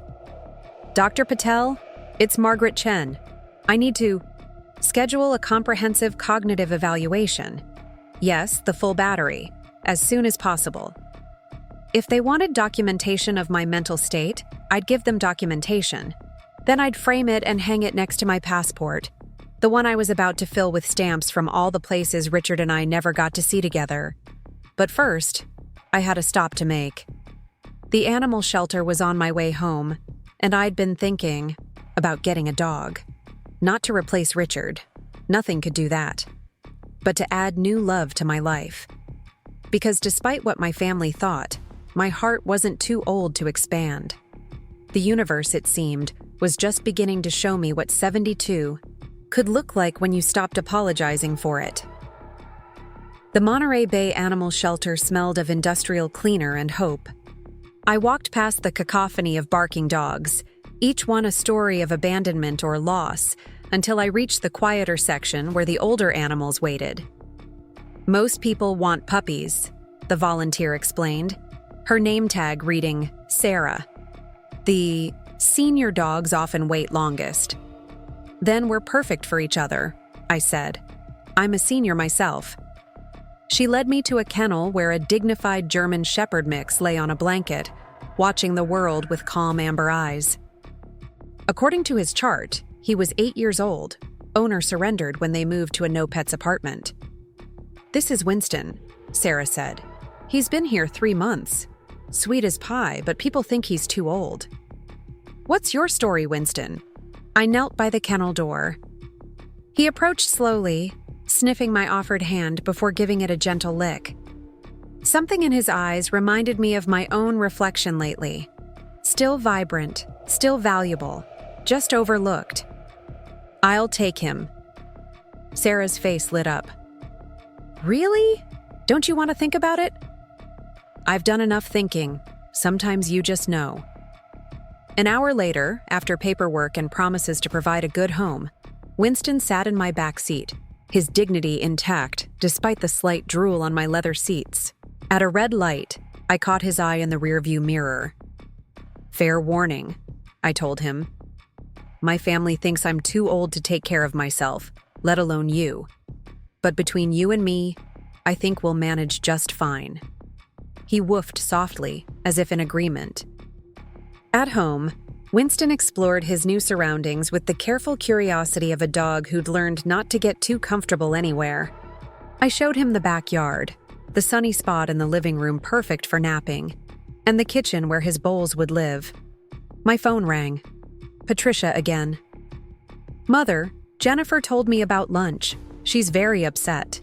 Dr. Patel, it's Margaret Chen. I need to schedule a comprehensive cognitive evaluation. Yes, the full battery, as soon as possible. If they wanted documentation of my mental state, I'd give them documentation. Then I'd frame it and hang it next to my passport, the one I was about to fill with stamps from all the places Richard and I never got to see together. But first, I had a stop to make. The animal shelter was on my way home, and I'd been thinking about getting a dog. Not to replace Richard. Nothing could do that. But to add new love to my life. Because despite what my family thought, my heart wasn't too old to expand. The universe, it seemed, was just beginning to show me what 72 could look like when you stopped apologizing for it. The Monterey Bay Animal Shelter smelled of industrial cleaner and hope. I walked past the cacophony of barking dogs, each one a story of abandonment or loss, until I reached the quieter section where the older animals waited. Most people want puppies, the volunteer explained, her name tag reading Sarah. The senior dogs often wait longest. Then we're perfect for each other, I said. I'm a senior myself. She led me to a kennel where a dignified German Shepherd mix lay on a blanket, watching the world with calm amber eyes. According to his chart, he was 8 years old. Owner surrendered when they moved to a no-pets apartment. "This is Winston," Sarah said. "He's been here 3 months. Sweet as pie, but people think he's too old." "What's your story, Winston?" I knelt by the kennel door. He approached slowly, sniffing my offered hand before giving it a gentle lick. Something in his eyes reminded me of my own reflection lately. Still vibrant, still valuable, just overlooked. "I'll take him." Sarah's face lit up. "Really? Don't you want to think about it?" "I've done enough thinking. Sometimes you just know." An hour later, after paperwork and promises to provide a good home, Winston sat in my back seat, his dignity intact despite the slight drool on my leather seats. At a red light, I caught his eye in the rearview mirror. "Fair warning," I told him. "My family thinks I'm too old to take care of myself, let alone you. But between you and me, I think we'll manage just fine." He woofed softly, as if in agreement. At home, Winston explored his new surroundings with the careful curiosity of a dog who'd learned not to get too comfortable anywhere. I showed him the backyard, the sunny spot in the living room perfect for napping, and the kitchen where his bowls would live. My phone rang. Patricia again. "Mother, Jennifer told me about lunch. She's very upset."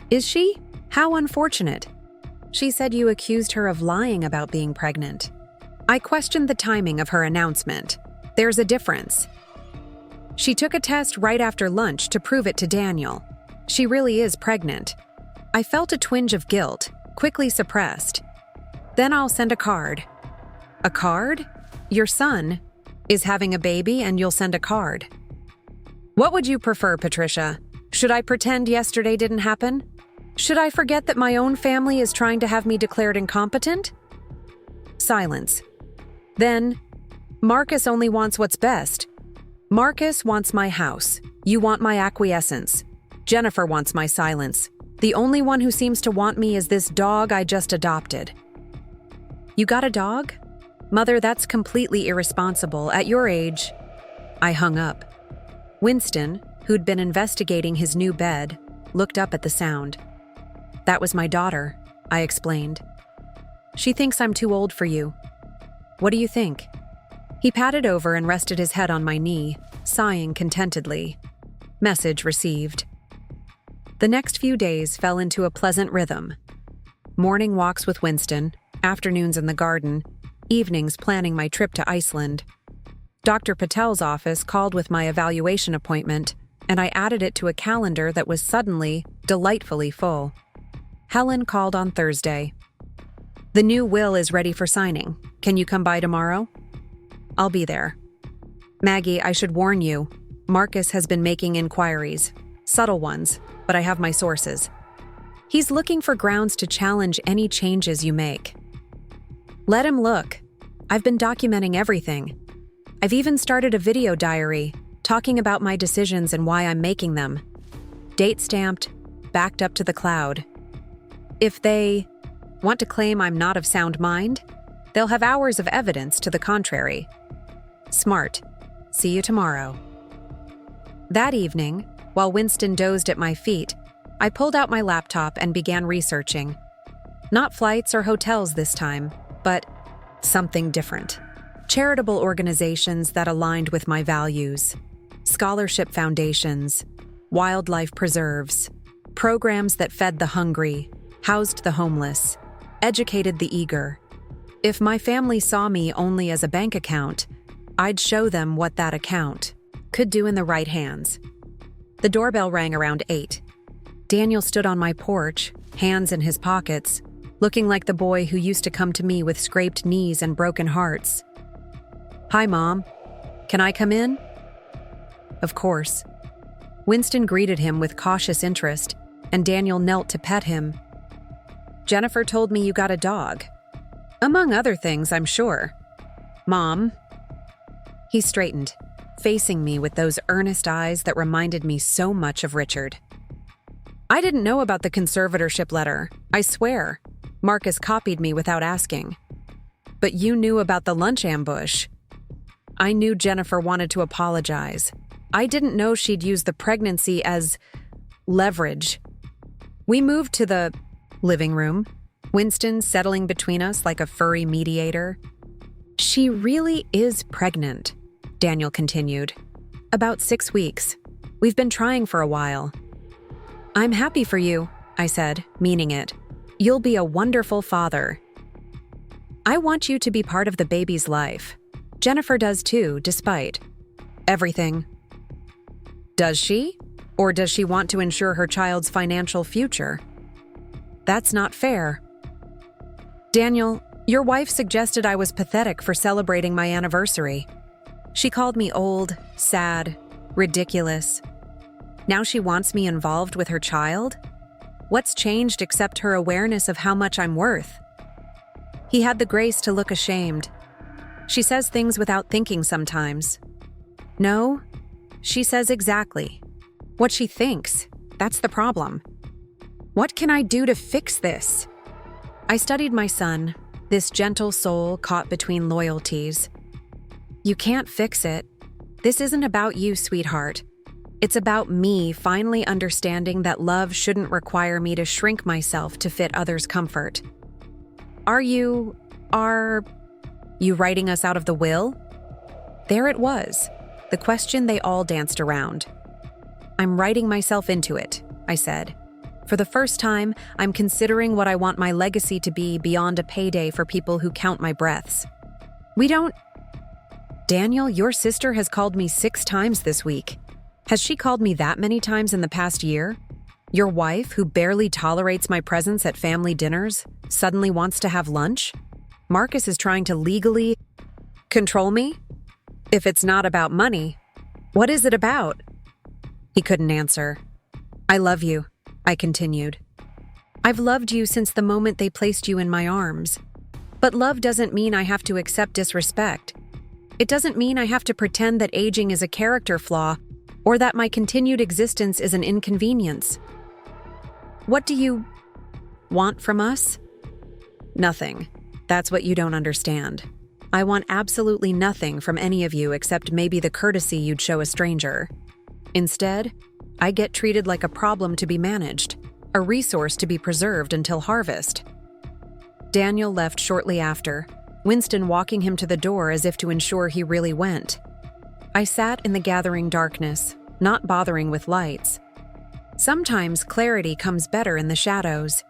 "Is she? How unfortunate." "She said you accused her of lying about being pregnant." I questioned the timing of her announcement. "There's a difference." "She took a test right after lunch to prove it to Daniel. She really is pregnant." I felt a twinge of guilt, quickly suppressed. "Then I'll send a card." "A card? Your son is having a baby and you'll send a card." "What would you prefer, Patricia? Should I pretend yesterday didn't happen? Should I forget that my own family is trying to have me declared incompetent?" Silence. Then, "Marcus only wants what's best. Marcus wants my house. You want my acquiescence. Jennifer wants my silence. The only one who seems to want me is this dog I just adopted." "You got a dog?" "Mother, that's completely irresponsible. At your age..." I hung up. Winston, who'd been investigating his new bed, looked up at the sound. "That was my daughter," I explained. "She thinks I'm too old for you. What do you think?" He patted over and rested his head on my knee, sighing contentedly. Message received. The next few days fell into a pleasant rhythm. Morning walks with Winston, afternoons in the garden, evenings planning my trip to Iceland. Dr. Patel's office called with my evaluation appointment, and I added it to a calendar that was suddenly, delightfully full. Helen called on Thursday. "The new will is ready for signing. Can you come by tomorrow?" "I'll be there." "Maggie, I should warn you. Marcus has been making inquiries. Subtle ones, but I have my sources. He's looking for grounds to challenge any changes you make." "Let him look. I've been documenting everything. I've even started a video diary, talking about my decisions and why I'm making them. Date stamped, backed up to the cloud. If they want to claim I'm not of sound mind, they'll have hours of evidence to the contrary." Smart. See you tomorrow. That evening, while Winston dozed at my feet, I pulled out my laptop and began researching. Not flights or hotels this time, but something different. Charitable organizations that aligned with my values. Scholarship foundations. Wildlife preserves. Programs that fed the hungry, housed the homeless, educated the eager. If my family saw me only as a bank account, I'd show them what that account could do in the right hands. The doorbell rang around 8. Daniel stood on my porch, hands in his pockets, looking like the boy who used to come to me with scraped knees and broken hearts. "Hi, Mom. Can I come in?" Of course. Winston greeted him with cautious interest, and Daniel knelt to pet him. "Jennifer told me you got a dog. Among other things, I'm sure." "Mom." He straightened, facing me with those earnest eyes that reminded me so much of Richard. "I didn't know about the conservatorship letter, I swear. Marcus copied me without asking." "But you knew about the lunch ambush." I knew Jennifer wanted to apologize. I didn't know she'd use the pregnancy as leverage. We moved to the living room, Winston settling between us like a furry mediator. She really is pregnant, Daniel continued. About 6 weeks. We've been trying for a while. I'm happy for you, I said, meaning it. You'll be a wonderful father. I want you to be part of the baby's life. Jennifer does too, despite everything. Does she? Or does she want to ensure her child's financial future? That's not fair. Daniel, your wife suggested I was pathetic for celebrating my anniversary. She called me old, sad, ridiculous. Now she wants me involved with her child? What's changed except her awareness of how much I'm worth? He had the grace to look ashamed. She says things without thinking sometimes. No, she says exactly what she thinks. That's the problem. What can I do to fix this? I studied my son, this gentle soul caught between loyalties. You can't fix it. This isn't about you, sweetheart. It's about me finally understanding that love shouldn't require me to shrink myself to fit others' comfort. Are you writing us out of the will? There it was, the question they all danced around. I'm writing myself into it, I said. For the first time, I'm considering what I want my legacy to be beyond a payday for people who count my breaths. Daniel, your sister has called me 6 times this week. Has she called me that many times in the past year? Your wife, who barely tolerates my presence at family dinners, suddenly wants to have lunch? Marcus is trying to legally control me? If it's not about money, what is it about? He couldn't answer. I love you, I continued. I've loved you since the moment they placed you in my arms. But love doesn't mean I have to accept disrespect. It doesn't mean I have to pretend that aging is a character flaw or that my continued existence is an inconvenience. What do you want from us? Nothing. That's what you don't understand. I want absolutely nothing from any of you except maybe the courtesy you'd show a stranger. Instead, I get treated like a problem to be managed, a resource to be preserved until harvest. Daniel left shortly after, Winston walking him to the door as if to ensure he really went. I sat in the gathering darkness, not bothering with lights. Sometimes clarity comes better in the shadows.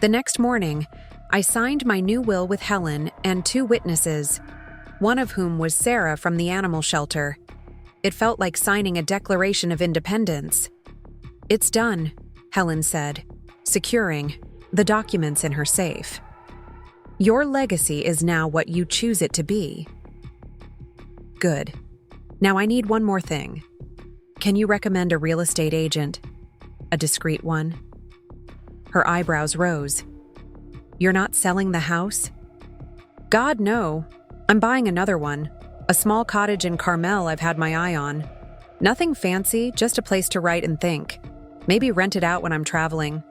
The next morning, I signed my new will with Helen and 2 witnesses, one of whom was Sarah from the animal shelter. It felt like signing a Declaration of Independence. It's done, Helen said, securing the documents in her safe. Your legacy is now what you choose it to be. Good. Now I need one more thing. Can you recommend a real estate agent? A discreet one. Her eyebrows rose. You're not selling the house? God, no. I'm buying another one. A small cottage in Carmel I've had my eye on. Nothing fancy, just a place to write and think. Maybe rent it out when I'm traveling.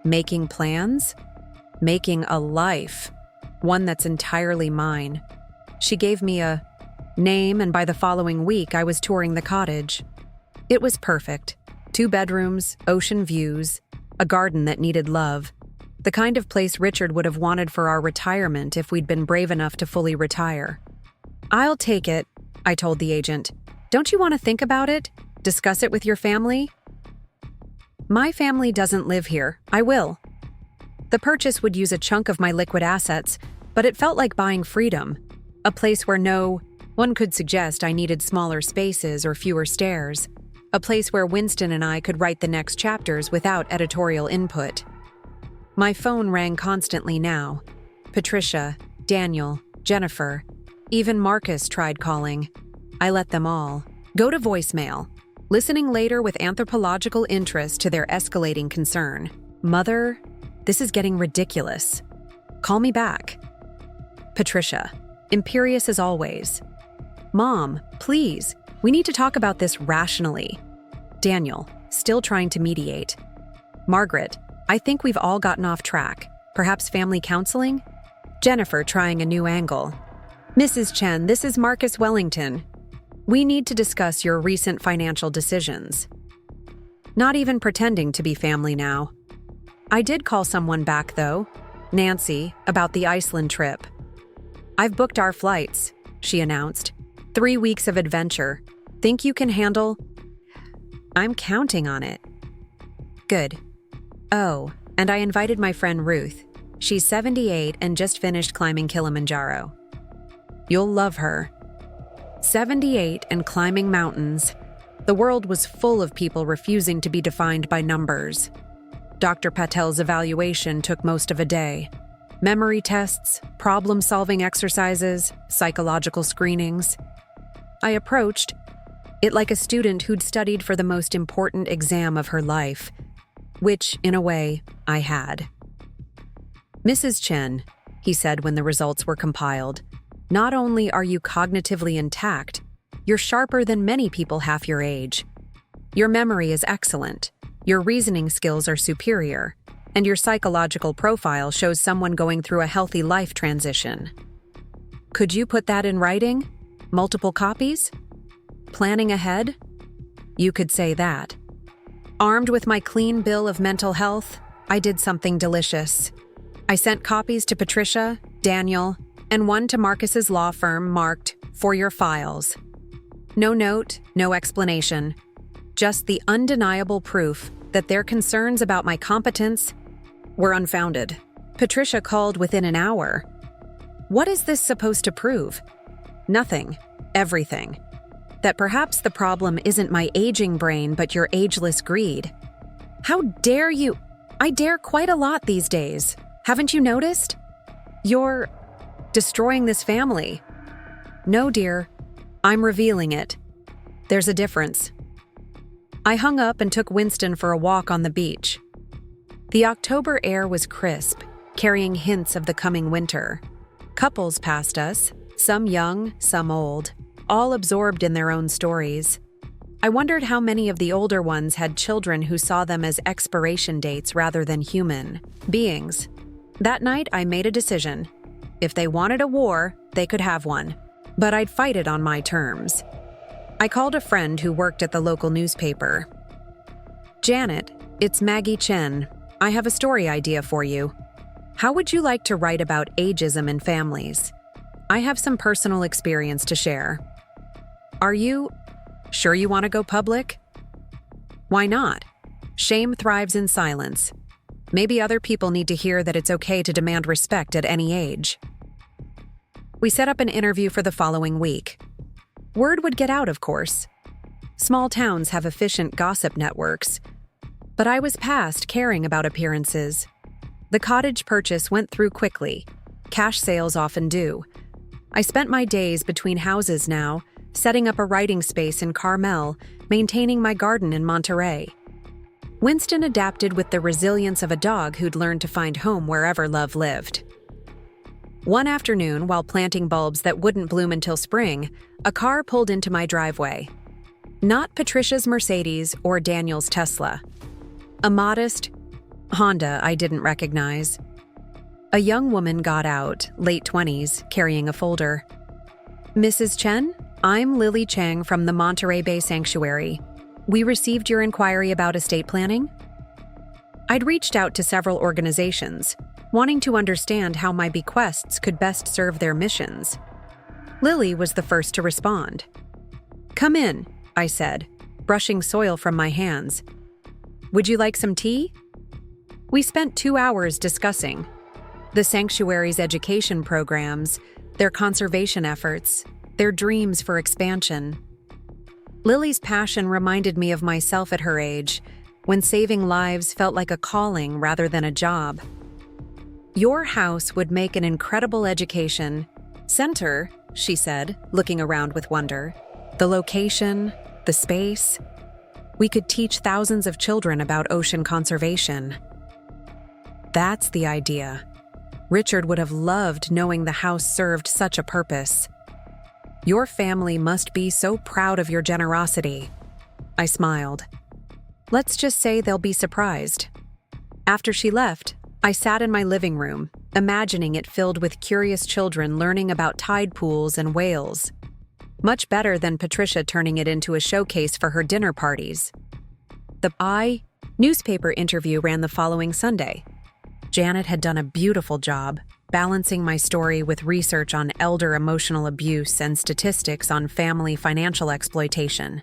Making plans? Making a life. One that's entirely mine. She gave me a name, and by the following week, I was touring the cottage. It was perfect. 2 bedrooms, ocean views, a garden that needed love. The kind of place Richard would have wanted for our retirement if we'd been brave enough to fully retire. I'll take it, I told the agent. Don't you want to think about it? Discuss it with your family? My family doesn't live here. I will. The purchase would use a chunk of my liquid assets, but it felt like buying freedom. A place where one could suggest I needed smaller spaces or fewer stairs. A place where Winston and I could write the next chapters without editorial input. My phone rang constantly now. Patricia, Daniel, Jennifer, even Marcus tried calling. I let them all go to voicemail, listening later with anthropological interest to their escalating concern. Mother, this is getting ridiculous. Call me back. Patricia, imperious as always. Mom, please, we need to talk about this rationally. Daniel, still trying to mediate. Margaret, I think we've all gotten off track. Perhaps family counseling? Jennifer trying a new angle. Mrs. Chen, this is Marcus Wellington. We need to discuss your recent financial decisions. Not even pretending to be family now. I did call someone back, though, Nancy, about the Iceland trip. I've booked our flights, she announced. 3 weeks of adventure. Think you can handle? I'm counting on it. Good. Oh, and I invited my friend Ruth. She's 78 and just finished climbing Kilimanjaro. You'll love her. 78 and climbing mountains. The world was full of people refusing to be defined by numbers. Dr. Patel's evaluation took most of a day. Memory tests, problem-solving exercises, psychological screenings. I approached it like a student who'd studied for the most important exam of her life, which, in a way, I had. Mrs. Chen, he said when the results were compiled, not only are you cognitively intact, you're sharper than many people half your age. Your memory is excellent, your reasoning skills are superior, and your psychological profile shows someone going through a healthy life transition. Could you put that in writing? Multiple copies? Planning ahead? You could say that. Armed with my clean bill of mental health, I did something delicious. I sent copies to Patricia, Daniel, and one to Marcus's law firm marked, "For your files." No note, no explanation. Just the undeniable proof that their concerns about my competence were unfounded. Patricia called within an hour. What is this supposed to prove? Nothing. Everything. That perhaps the problem isn't my aging brain, but your ageless greed. How dare you? I dare quite a lot these days. Haven't you noticed? You're destroying this family. No, dear. I'm revealing it. There's a difference. I hung up and took Winston for a walk on the beach. The October air was crisp, carrying hints of the coming winter. Couples passed us, some young, some old, all absorbed in their own stories. I wondered how many of the older ones had children who saw them as expiration dates rather than human beings. That night, I made a decision. If they wanted a war, they could have one, but I'd fight it on my terms. I called a friend who worked at the local newspaper. Janet, it's Maggie Chen. I have a story idea for you. How would you like to write about ageism in families? I have some personal experience to share. Are you sure you want to go public? Why not? Shame thrives in silence. Maybe other people need to hear that it's okay to demand respect at any age. We set up an interview for the following week. Word would get out, of course. Small towns have efficient gossip networks. But I was past caring about appearances. The cottage purchase went through quickly. Cash sales often do. I spent my days between houses now, setting up a writing space in Carmel, maintaining my garden in Monterey. Winston adapted with the resilience of a dog who'd learned to find home wherever love lived. One afternoon, while planting bulbs that wouldn't bloom until spring, a car pulled into my driveway. Not Patricia's Mercedes or Daniel's Tesla. A modest Honda I didn't recognize. A young woman got out, late 20s, carrying a folder. Mrs. Chen, I'm Lily Chang from the Monterey Bay Sanctuary. We received your inquiry about estate planning? I'd reached out to several organizations, wanting to understand how my bequests could best serve their missions. Lily was the first to respond. Come in, I said, brushing soil from my hands. Would you like some tea? We spent 2 hours discussing the sanctuary's education programs, their conservation efforts, their dreams for expansion. Lily's passion reminded me of myself at her age, when saving lives felt like a calling rather than a job. Your house would make an incredible education center, she said, looking around with wonder. The location, the space. We could teach thousands of children about ocean conservation. That's the idea. Richard would have loved knowing the house served such a purpose. Your family must be so proud of your generosity. I smiled. Let's just say they'll be surprised. After she left, I sat in my living room, imagining it filled with curious children learning about tide pools and whales. Much better than Patricia turning it into a showcase for her dinner parties. The newspaper interview ran the following Sunday. Janet had done a beautiful job, balancing my story with research on elder emotional abuse and statistics on family financial exploitation.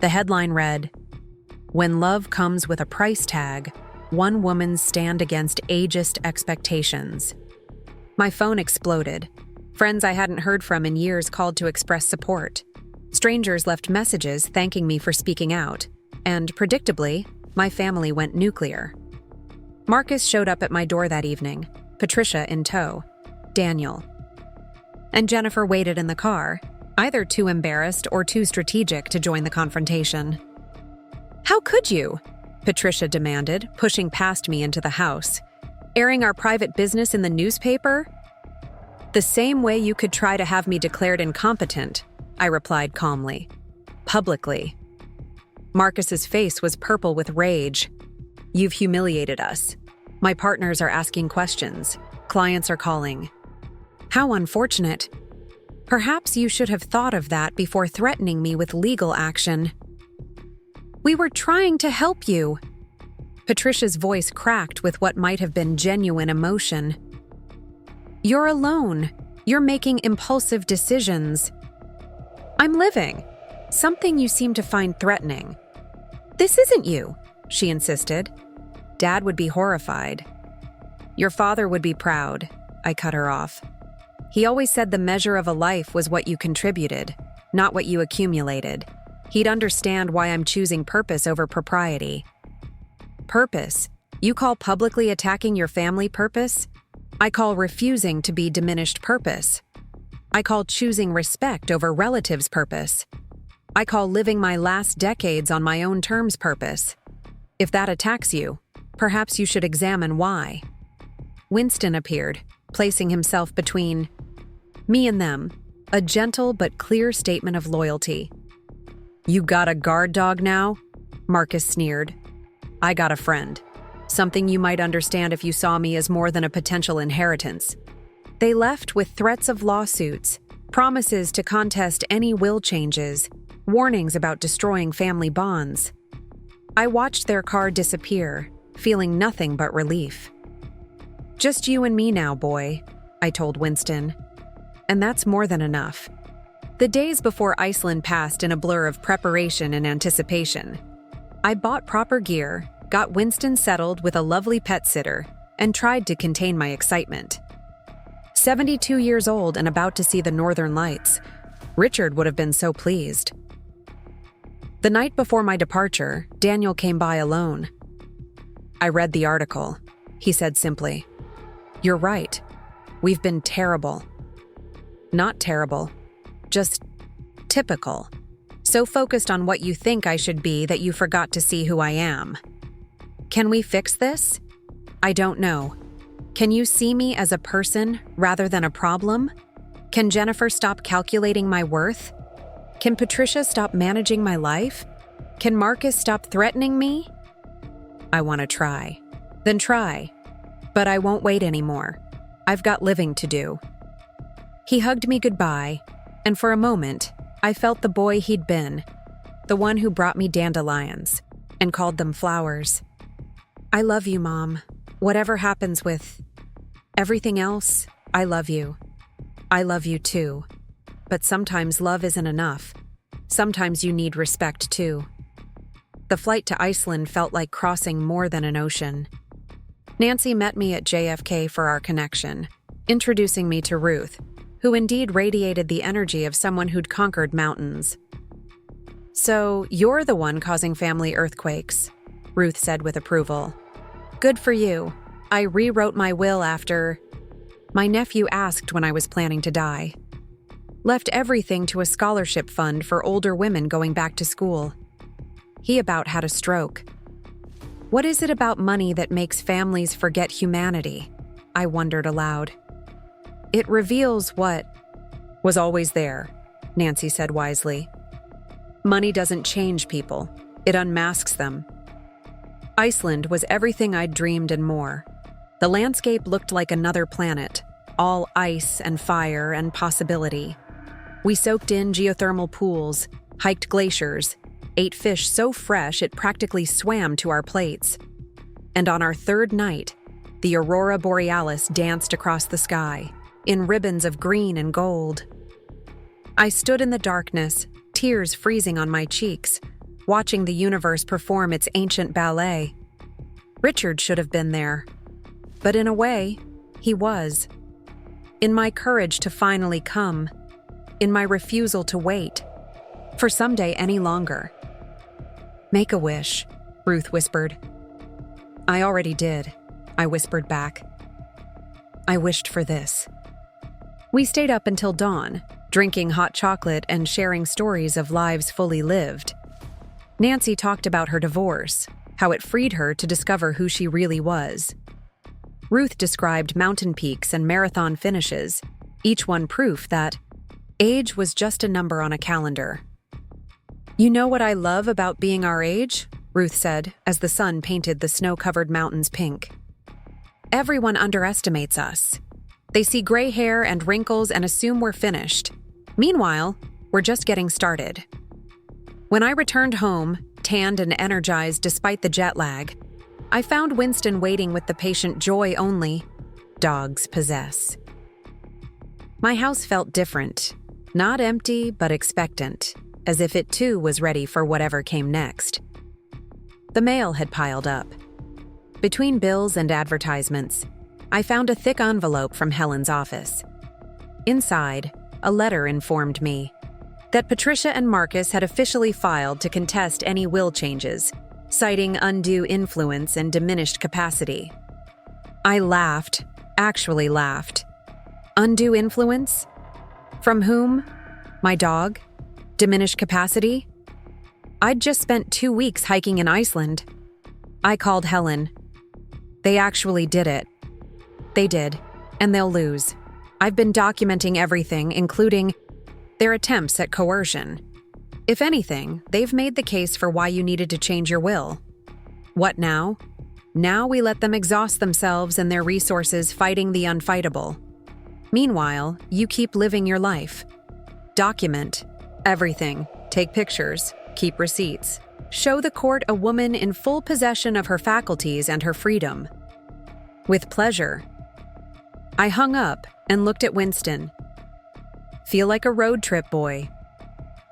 The headline read, "When love comes with a price tag, one woman's stand against ageist expectations." My phone exploded. Friends I hadn't heard from in years called to express support. Strangers left messages thanking me for speaking out, and predictably, my family went nuclear. Marcus showed up at my door that evening, Patricia in tow, Daniel. And Jennifer waited in the car, either too embarrassed or too strategic to join the confrontation. "How could you?" Patricia demanded, pushing past me into the house. "Airing our private business in the newspaper?" "The same way you could try to have me declared incompetent," I replied calmly. "Publicly." Marcus's face was purple with rage. "You've humiliated us. My partners are asking questions. Clients are calling." "How unfortunate. Perhaps you should have thought of that before threatening me with legal action." "We were trying to help you." Patricia's voice cracked with what might have been genuine emotion. "You're alone. You're making impulsive decisions." "I'm living. Something you seem to find threatening." "This isn't you," she insisted. "Dad would be horrified." "Your father would be proud," I cut her off. "He always said the measure of a life was what you contributed, not what you accumulated. He'd understand why I'm choosing purpose over propriety." "Purpose? You call publicly attacking your family purpose? I call refusing to be diminished purpose. I call choosing respect over relatives purpose. I call living my last decades on my own terms purpose. If that attacks you, perhaps you should examine why." Winston appeared, placing himself between me and them, a gentle but clear statement of loyalty. "You got a guard dog now?" Marcus sneered. "I got a friend. Something you might understand if you saw me as more than a potential inheritance." They left with threats of lawsuits, promises to contest any will changes, warnings about destroying family bonds. I watched their car disappear, feeling nothing but relief. "Just you and me now, boy," I told Winston. And that's more than enough. The days before Iceland passed in a blur of preparation and anticipation. I bought proper gear, got Winston settled with a lovely pet sitter, and tried to contain my excitement. 72 years old and about to see the Northern Lights. Richard would have been so pleased. The night before my departure, Daniel came by alone. "I read the article," he said simply. "You're right. We've been terrible." "Not terrible. Just typical. So focused on what you think I should be that you forgot to see who I am." "Can we fix this?" "I don't know. Can you see me as a person rather than a problem? Can Jennifer stop calculating my worth? Can Patricia stop managing my life? Can Marcus stop threatening me?" "I want to try." "Then try. But I won't wait anymore. I've got living to do." He hugged me goodbye, and for a moment, I felt the boy he'd been, the one who brought me dandelions and called them flowers. "I love you, Mom. Whatever happens with everything else, I love you. I love you too. But sometimes love isn't enough. Sometimes you need respect too." The flight to Iceland felt like crossing more than an ocean. Nancy met me at JFK for our connection, introducing me to Ruth, who indeed radiated the energy of someone who'd conquered mountains. "So, you're the one causing family earthquakes," Ruth said with approval. "Good for you. I rewrote my will after my nephew asked when I was planning to die. Left everything to a scholarship fund for older women going back to school. He about had a stroke. What is it about money that makes families forget humanity?" I wondered aloud. "It reveals what was always there," Nancy said wisely. "Money doesn't change people. It unmasks them." Iceland was everything I'd dreamed and more. The landscape looked like another planet, all ice and fire and possibility. We soaked in geothermal pools, hiked glaciers, ate fish so fresh it practically swam to our plates. And on our third night, the aurora borealis danced across the sky, in ribbons of green and gold. I stood in the darkness, tears freezing on my cheeks, watching the universe perform its ancient ballet. Richard should have been there. But in a way, he was. In my courage to finally come, in my refusal to wait, for someday any longer. "Make a wish," Ruth whispered. "I already did," I whispered back. "I wished for this." We stayed up until dawn, drinking hot chocolate and sharing stories of lives fully lived. Nancy talked about her divorce, how it freed her to discover who she really was. Ruth described mountain peaks and marathon finishes, each one proof that age was just a number on a calendar. "You know what I love about being our age?" Ruth said as the sun painted the snow-covered mountains pink. "Everyone underestimates us. They see gray hair and wrinkles and assume we're finished. Meanwhile, we're just getting started." When I returned home, tanned and energized despite the jet lag, I found Winston waiting with the patient joy only dogs possess. My house felt different, not empty but expectant, as if it too was ready for whatever came next. The mail had piled up. Between bills and advertisements, I found a thick envelope from Helen's office. Inside, a letter informed me that Patricia and Marcus had officially filed to contest any will changes, citing undue influence and diminished capacity. I laughed, actually laughed. Undue influence? From whom? My dog? Diminished capacity? I'd just spent 2 weeks hiking in Iceland. I called Helen. They actually did it. They did, and they'll lose. I've been documenting everything, including their attempts at coercion. If anything, they've made the case for why you needed to change your will. What now? Now we let them exhaust themselves and their resources fighting the unfightable. Meanwhile, you keep living your life. Document everything. Take pictures. Keep receipts. Show the court a woman in full possession of her faculties and her freedom. With pleasure. I hung up and looked at Winston. Feel like a road trip boy.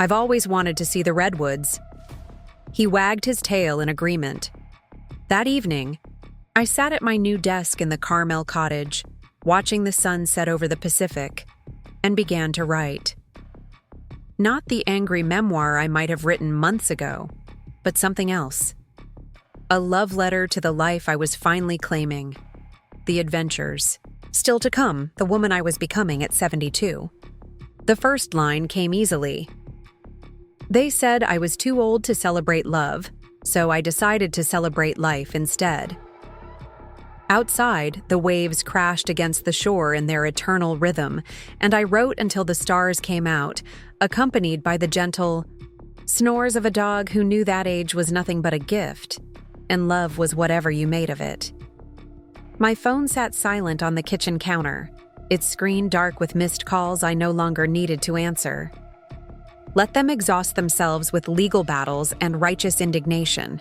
I've always wanted to see the redwoods. He wagged his tail in agreement. That evening, I sat at my new desk in the Carmel cottage, watching the sun set over the Pacific, and began to write. Not the angry memoir I might have written months ago, but something else. A love letter to the life I was finally claiming. The adventures. Still to come, the woman I was becoming at 72. The first line came easily. They said I was too old to celebrate love, so I decided to celebrate life instead. Outside, the waves crashed against the shore in their eternal rhythm, and I wrote until the stars came out, accompanied by the gentle snores of a dog who knew that age was nothing but a gift, and love was whatever you made of it. My phone sat silent on the kitchen counter, its screen dark with missed calls I no longer needed to answer. Let them exhaust themselves with legal battles and righteous indignation.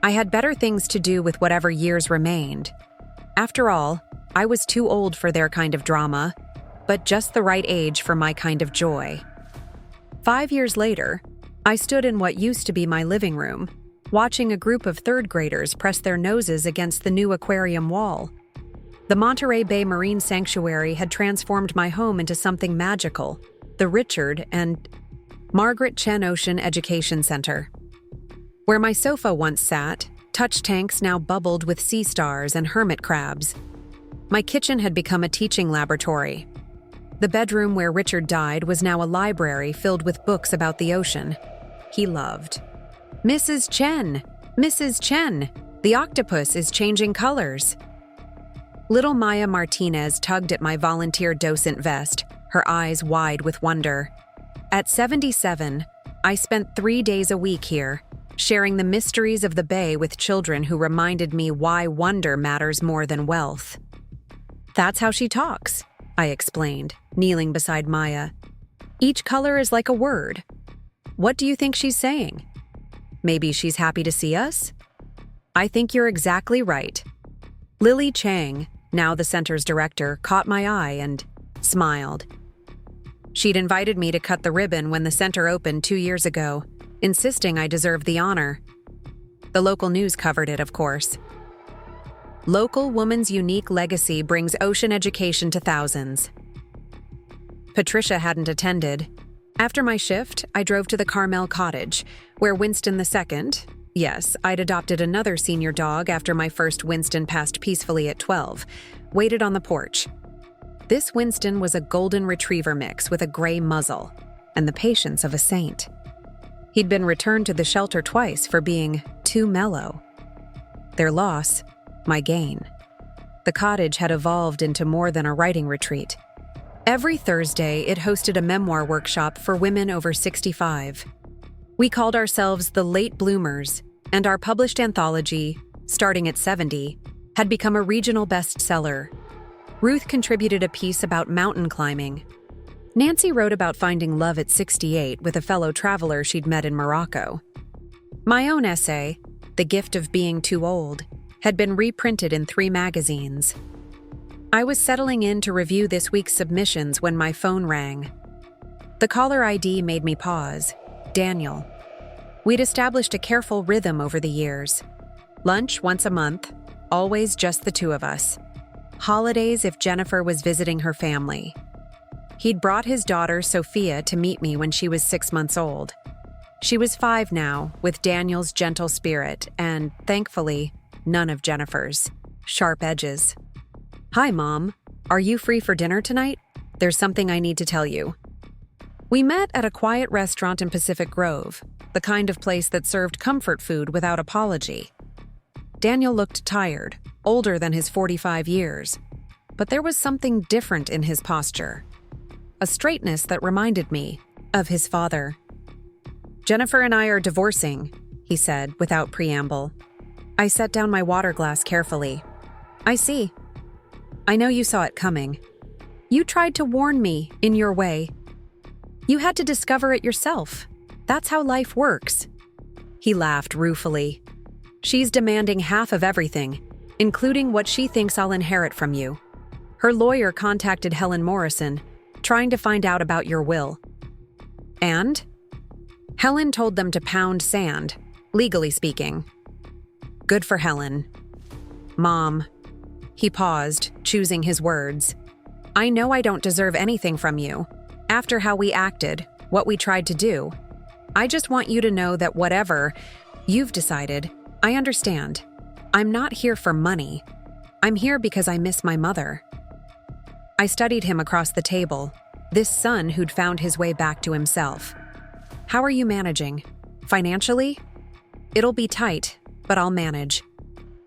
I had better things to do with whatever years remained. After all, I was too old for their kind of drama, but just the right age for my kind of joy. 5 years later, I stood in what used to be my living room, watching a group of third graders press their noses against the new aquarium wall. The Monterey Bay Marine Sanctuary had transformed my home into something magical, the Richard and Margaret Chen Ocean Education Center. Where my sofa once sat, touch tanks now bubbled with sea stars and hermit crabs. My kitchen had become a teaching laboratory. The bedroom where Richard died was now a library filled with books about the ocean. He loved. Mrs. Chen! Mrs. Chen! The octopus is changing colors. Little Maya Martinez tugged at my volunteer docent vest, her eyes wide with wonder. At 77, I spent 3 days a week here, sharing the mysteries of the Bay with children who reminded me why wonder matters more than wealth. That's how she talks, I explained, kneeling beside Maya. Each color is like a word. What do you think she's saying? Maybe she's happy to see us? I think you're exactly right. Lily Chang, now the center's director, caught my eye and smiled. She'd invited me to cut the ribbon when the center opened 2 years ago, insisting I deserved the honor. The local news covered it, of course. Local woman's unique legacy brings ocean education to thousands. Patricia hadn't attended. After my shift, I drove to the Carmel cottage, where Winston II, yes, I'd adopted another senior dog after my first Winston passed peacefully at 12, waited on the porch. This Winston was a golden retriever mix with a gray muzzle and the patience of a saint. He'd been returned to the shelter twice for being too mellow. Their loss, my gain. The cottage had evolved into more than a writing retreat. Every Thursday, it hosted a memoir workshop for women over 65. We called ourselves the Late Bloomers, and our published anthology, starting at 70, had become a regional bestseller. Ruth contributed a piece about mountain climbing. Nancy wrote about finding love at 68 with a fellow traveler she'd met in Morocco. My own essay, The Gift of Being Too Old, had been reprinted in 3 magazines. I was settling in to review this week's submissions when my phone rang. The caller ID made me pause. Daniel. We'd established a careful rhythm over the years. Lunch once a month, always just the two of us. Holidays if Jennifer was visiting her family. He'd brought his daughter, Sophia, to meet me when she was 6 months old. She was 5 now, with Daniel's gentle spirit and, thankfully, none of Jennifer's sharp edges. Hi, Mom. Are you free for dinner tonight? There's something I need to tell you. We met at a quiet restaurant in Pacific Grove, the kind of place that served comfort food without apology. Daniel looked tired, older than his 45 years, but there was something different in his posture. A straightness that reminded me of his father. Jennifer and I are divorcing, he said without preamble. I set down my water glass carefully. I see. I know you saw it coming. You tried to warn me in your way. You had to discover it yourself. That's how life works. He laughed ruefully. She's demanding half of everything, including what she thinks I'll inherit from you. Her lawyer contacted Helen Morrison, trying to find out about your will. And? Helen told them to pound sand, legally speaking. Good for Helen. Mom. He paused, choosing his words. I know I don't deserve anything from you. After how we acted, what we tried to do. I just want you to know that whatever you've decided, I understand. I'm not here for money. I'm here because I miss my mother. I studied him across the table, this son who'd found his way back to himself. How are you managing? Financially? It'll be tight, but I'll manage.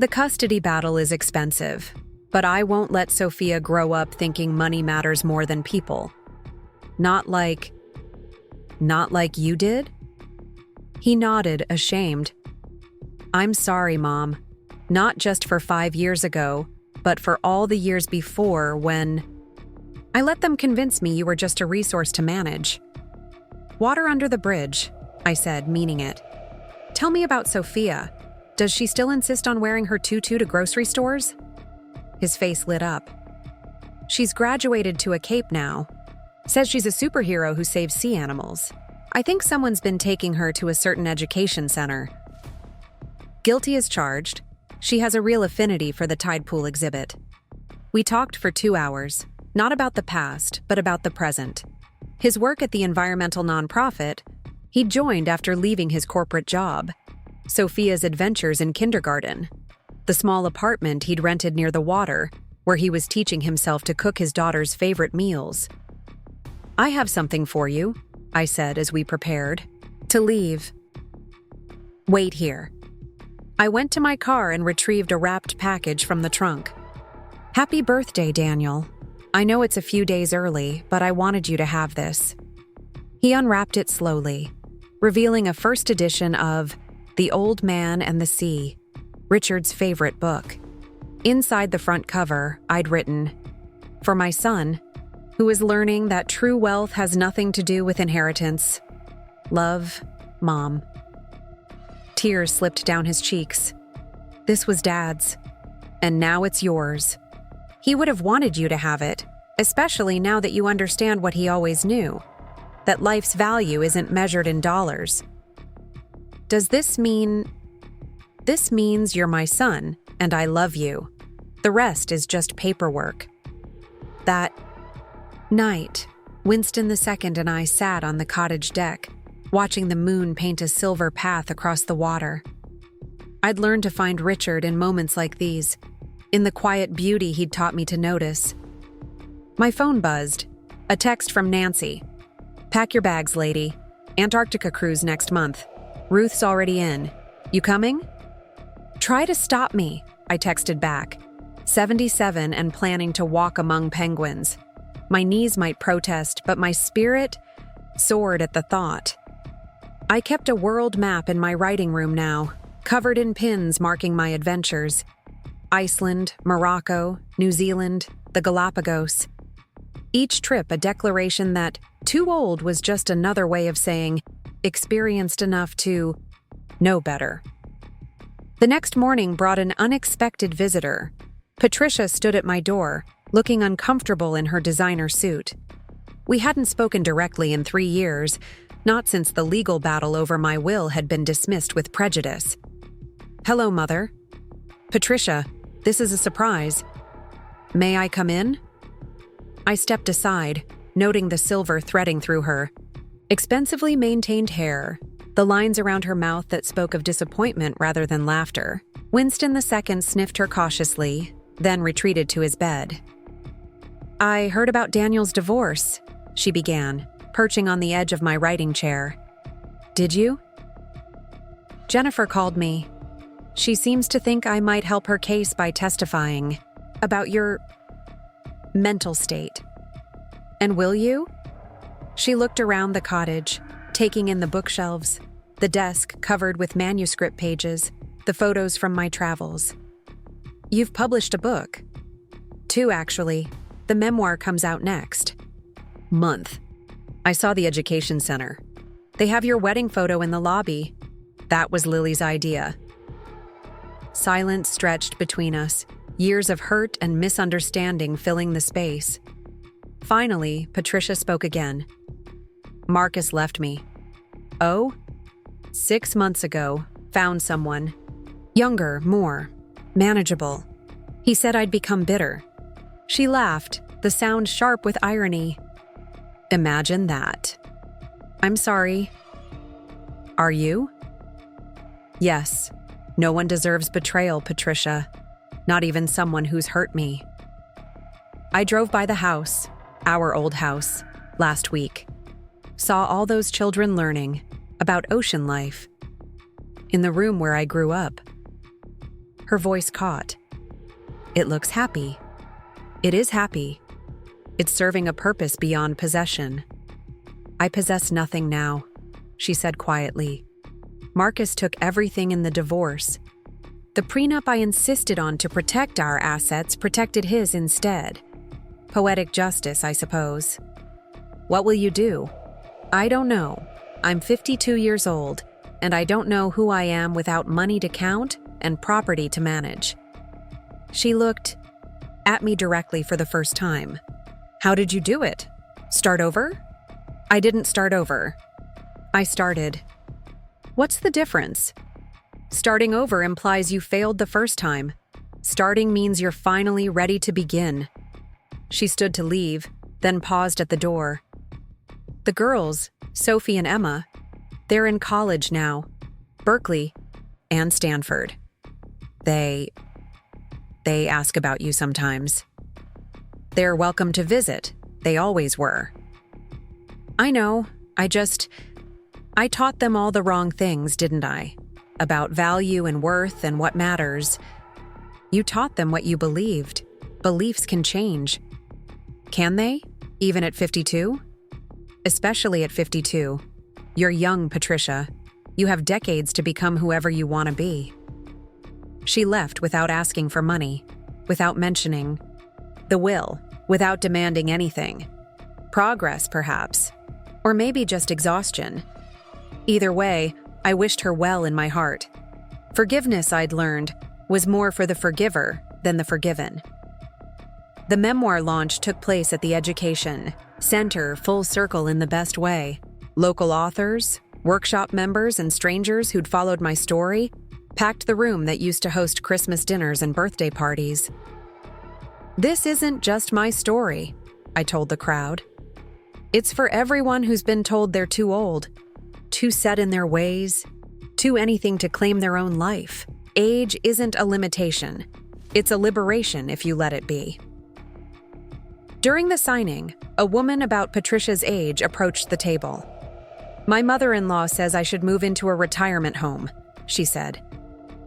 The custody battle is expensive, but I won't let Sophia grow up thinking money matters more than people. Not like you did? He nodded, ashamed. I'm sorry, Mom. Not just for 5 years ago, but for all the years before when I let them convince me you were just a resource to manage. Water under the bridge, I said, meaning it. Tell me about Sophia. Does she still insist on wearing her tutu to grocery stores? His face lit up. She's graduated to a cape now. Says she's a superhero who saves sea animals. I think someone's been taking her to a certain education center. Guilty as charged. She has a real affinity for the tide pool exhibit. We talked for 2 hours, not about the past, but about the present. His work at the environmental nonprofit, he'd joined after leaving his corporate job. Sophia's adventures in kindergarten. The small apartment he'd rented near the water, where he was teaching himself to cook his daughter's favorite meals. I have something for you, I said as we prepared to leave. Wait here. I went to my car and retrieved a wrapped package from the trunk. Happy birthday, Daniel. I know it's a few days early, but I wanted you to have this. He unwrapped it slowly, revealing a first edition of The Old Man and the Sea, Richard's favorite book. Inside the front cover, I'd written, "For my son, who is learning that true wealth has nothing to do with inheritance. Love, Mom." Tears slipped down his cheeks. This was Dad's, and now it's yours. He would have wanted you to have it, especially now that you understand what he always knew, that life's value isn't measured in dollars. Does this mean... This means you're my son, and I love you. The rest is just paperwork. That night, Winston II and I sat on the cottage deck, watching the moon paint a silver path across the water. I'd learned to find Richard in moments like these, in the quiet beauty he'd taught me to notice. My phone buzzed. A text from Nancy. "Pack your bags, lady. Antarctica cruise next month. Ruth's already in. You coming?" "Try to stop me," I texted back. 77 and planning to walk among penguins. My knees might protest, but my spirit soared at the thought. I kept a world map in my writing room now, covered in pins marking my adventures. Iceland, Morocco, New Zealand, the Galapagos. Each trip a declaration that too old was just another way of saying experienced enough to know better. The next morning brought an unexpected visitor. Patricia stood at my door, looking uncomfortable in her designer suit. We hadn't spoken directly in 3 years, not since the legal battle over my will had been dismissed with prejudice. "Hello, Mother." "Patricia, this is a surprise. May I come in?" I stepped aside, noting the silver threading through her expensively maintained hair, the lines around her mouth that spoke of disappointment rather than laughter. Winston II sniffed her cautiously, then retreated to his bed. "I heard about Daniel's divorce," she began, perching on the edge of my writing chair. "Did you?" "Jennifer called me. She seems to think I might help her case by testifying about your mental state. And will you?" She looked around the cottage, taking in the bookshelves, the desk covered with manuscript pages, the photos from my travels. "You've published a book." "2, actually. The memoir comes out next month." I saw the education center. "They have your wedding photo in the lobby." That was Lily's idea. Silence stretched between us, years of hurt and misunderstanding filling the space. Finally, Patricia spoke again. "Marcus left me." "Oh?" "6 months ago, found someone. Younger, more manageable. He said I'd become bitter." She laughed, the sound sharp with irony. "Imagine that." "I'm sorry." "Are you?" "Yes. No one deserves betrayal, Patricia. Not even someone who's hurt me." I drove by the house, our old house, last week. Saw all those children learning about ocean life. In the room where I grew up. Her voice caught. "It looks happy." "It is happy. It's serving a purpose beyond possession." "I possess nothing now," she said quietly. "Marcus took everything in the divorce. The prenup I insisted on to protect our assets protected his instead. Poetic justice, I suppose. What will you do?" "I don't know. I'm 52 years old, and I don't know who I am without money to count and property to manage." She looked at me directly for the first time. "How did you do it? Start over?" "I didn't start over. I started." "What's the difference?" "Starting over implies you failed the first time. Starting means you're finally ready to begin." She stood to leave, then paused at the door. "The girls, Sophie and Emma, they're in college now. Berkeley and Stanford. They ask about you sometimes. They're welcome to visit. They always were." "I know. I taught them all the wrong things, didn't I? About value and worth and what matters. You taught them what you believed. Beliefs can change." "Can they? Even at 52? "Especially at 52. You're young, Patricia. You have decades to become whoever you want to be." She left without asking for money, without mentioning the will, without demanding anything. Progress, perhaps. Or maybe just exhaustion. Either way, I wished her well in my heart. Forgiveness, I'd learned, was more for the forgiver than the forgiven. The memoir launch took place at the Education Center, full circle in the best way. Local authors, workshop members, and strangers who'd followed my story packed the room that used to host Christmas dinners and birthday parties. "This isn't just my story," I told the crowd. "It's for everyone who's been told they're too old, too set in their ways, too anything to claim their own life. Age isn't a limitation. It's a liberation if you let it be." During the signing, a woman about Patricia's age approached the table. "My mother-in-law says I should move into a retirement home," she said.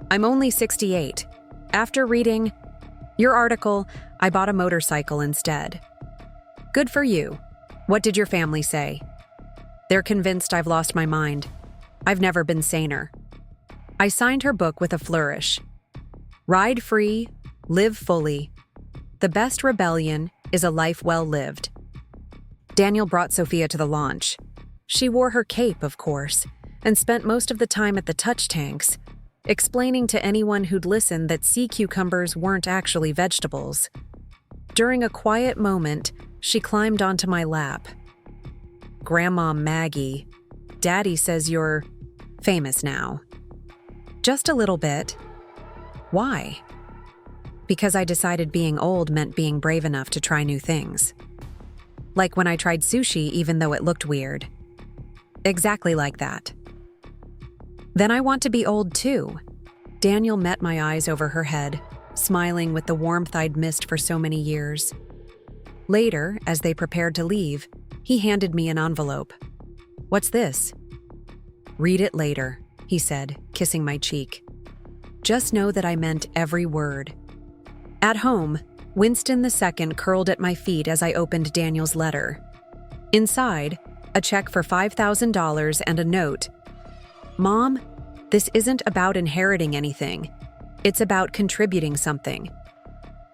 "I'm only 68. After reading your article, I bought a motorcycle instead." "Good for you. What did your family say?" "They're convinced I've lost my mind. I've never been saner." I signed her book with a flourish. "Ride free, live fully. The best rebellion is a life well lived." Daniel brought Sophia to the launch. She wore her cape, of course, and spent most of the time at the touch tanks, explaining to anyone who'd listen that sea cucumbers weren't actually vegetables. During a quiet moment, she climbed onto my lap. "Grandma Maggie, Daddy says you're famous now." "Just a little bit." "Why?" "Because I decided being old meant being brave enough to try new things. Like when I tried sushi even though it looked weird." "Exactly like that." "Then I want to be old too." Daniel met my eyes over her head, smiling with the warmth I'd missed for so many years. Later, as they prepared to leave, he handed me an envelope. "What's this?" "Read it later," he said, kissing my cheek. Just know that I meant every word. At home, Winston II curled at my feet as I opened Daniel's letter. Inside, a check for $5,000 and a note. "Mom, this isn't about inheriting anything. It's about contributing something.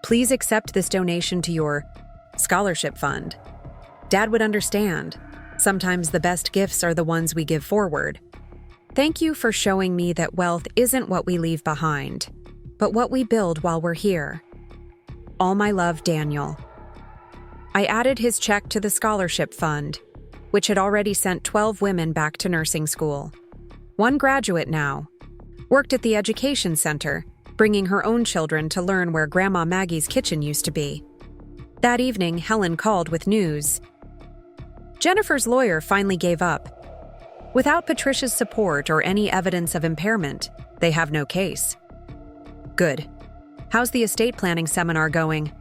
Please accept this donation to your scholarship fund. Dad would understand. Sometimes the best gifts are the ones we give forward. Thank you for showing me that wealth isn't what we leave behind, but what we build while we're here. All my love, Daniel." I added his check to the scholarship fund, which had already sent 12 women back to nursing school. One graduate now. Worked at the Education Center, bringing her own children to learn where Grandma Maggie's kitchen used to be. That evening, Helen called with news. Jennifer's lawyer finally gave up. Without Patricia's support or any evidence of impairment, they have no case. Good. How's the estate planning seminar going?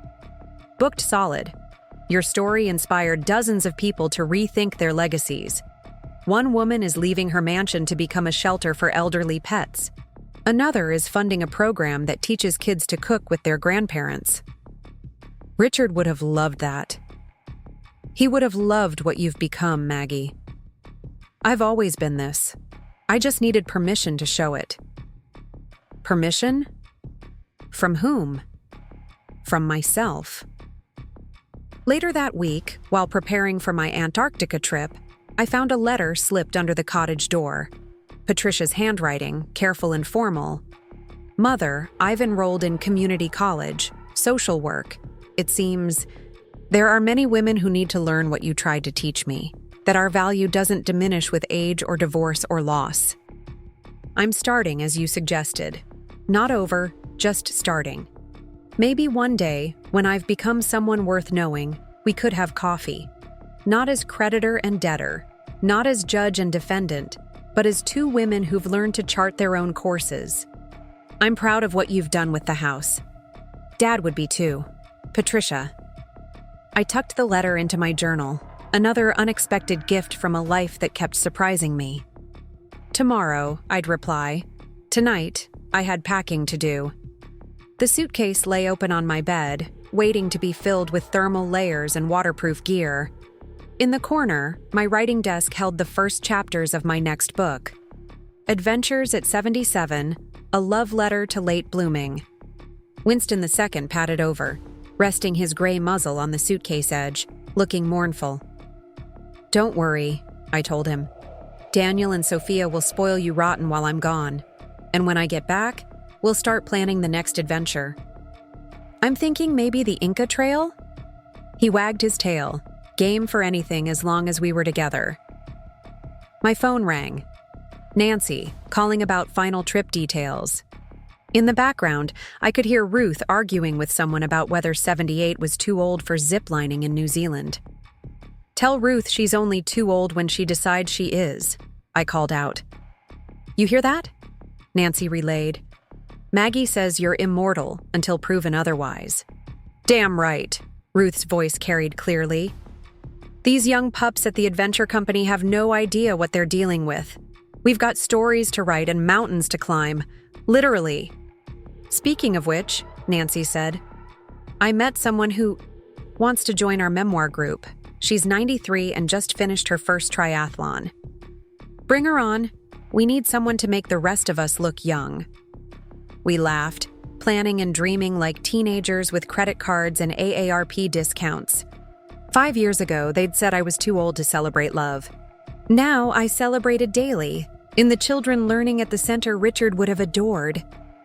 Booked solid. Your story inspired dozens of people to rethink their legacies. One woman is leaving her mansion to become a shelter for elderly pets. Another is funding a program that teaches kids to cook with their grandparents. Richard would have loved that. He would have loved what you've become, Maggie. I've always been this. I just needed permission to show it. Permission? From whom? From myself. Later that week, while preparing for my Antarctica trip, I found a letter slipped under the cottage door. Patricia's handwriting, careful and formal. Mother, I've enrolled in community college, social work. It seems there are many women who need to learn what you tried to teach me, that our value doesn't diminish with age or divorce or loss. I'm starting as you suggested. Not over, just starting. Maybe one day, when I've become someone worth knowing, we could have coffee. Not as creditor and debtor, not as judge and defendant, but as two women who've learned to chart their own courses. I'm proud of what you've done with the house. Dad would be too. Patricia. I tucked the letter into my journal, another unexpected gift from a life that kept surprising me. Tomorrow, I'd reply. Tonight, I had packing to do. The suitcase lay open on my bed, waiting to be filled with thermal layers and waterproof gear. In the corner, my writing desk held the first chapters of my next book. Adventures at 77, a love letter to late blooming. Winston II patted over, resting his gray muzzle on the suitcase edge, looking mournful. "Don't worry," I told him. "Daniel and Sophia will spoil you rotten while I'm gone. And when I get back, we'll start planning the next adventure." "I'm thinking maybe the Inca Trail?" He wagged his tail, game for anything as long as we were together. My phone rang. Nancy, calling about final trip details. In the background, I could hear Ruth arguing with someone about whether 78 was too old for ziplining in New Zealand. "Tell Ruth she's only too old when she decides she is," I called out. "You hear that?" Nancy relayed. "Maggie says you're immortal until proven otherwise." "Damn right," Ruth's voice carried clearly. "These young pups at the adventure company have no idea what they're dealing with. We've got stories to write and mountains to climb, literally." "Speaking of which," Nancy said, "I met someone who wants to join our memoir group. She's 93 and just finished her first triathlon." "Bring her on. We need someone to make the rest of us look young." We laughed, planning and dreaming like teenagers with credit cards and AARP discounts. 5 years ago, they'd said I was too old to celebrate love. Now I celebrated daily, in the children learning at the center Richard would have adored,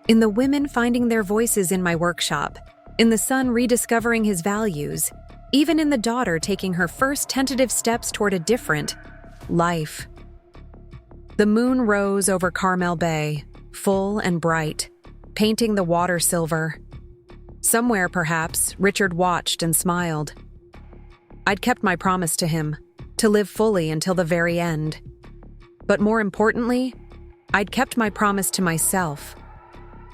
in the women finding their voices in my workshop, in the son rediscovering his values, even in the daughter taking her first tentative steps toward a different life. The moon rose over Carmel Bay, full and bright, painting the water silver. Somewhere, perhaps, Richard watched and smiled. I'd kept my promise to him, to live fully until the very end. But more importantly, I'd kept my promise to myself,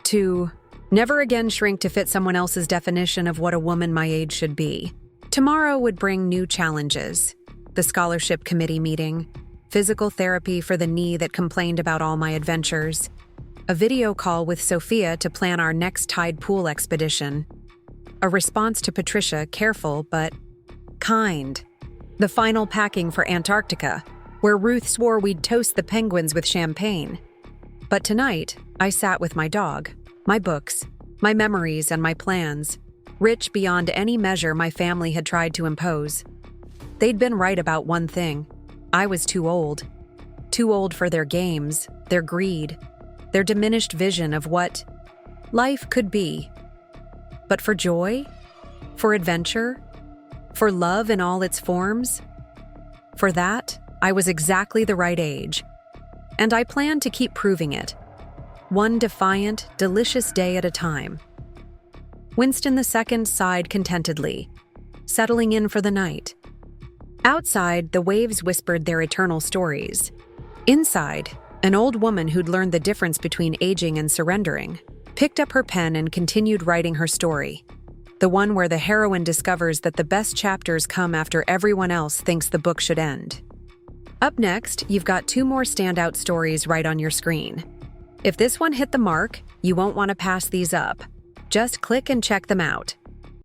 to never again shrink to fit someone else's definition of what a woman my age should be. Tomorrow would bring new challenges: the scholarship committee meeting, physical therapy for the knee that complained about all my adventures, a video call with Sophia to plan our next tide pool expedition, a response to Patricia, careful but kind, the final packing for Antarctica, where Ruth swore we'd toast the penguins with champagne. But tonight, I sat with my dog, my books, my memories and my plans, rich beyond any measure my family had tried to impose. They'd been right about one thing: I was too old. Too old for their games, their greed, their diminished vision of what life could be. But for joy, for adventure, for love in all its forms, for that, I was exactly the right age. And I planned to keep proving it, one defiant, delicious day at a time. Winston II sighed contentedly, settling in for the night. Outside, the waves whispered their eternal stories. Inside, an old woman who'd learned the difference between aging and surrendering picked up her pen and continued writing her story, the one where the heroine discovers that the best chapters come after everyone else thinks the book should end. Up next, you've got 2 more standout stories right on your screen. If this one hit the mark, you won't want to pass these up. Just click and check them out.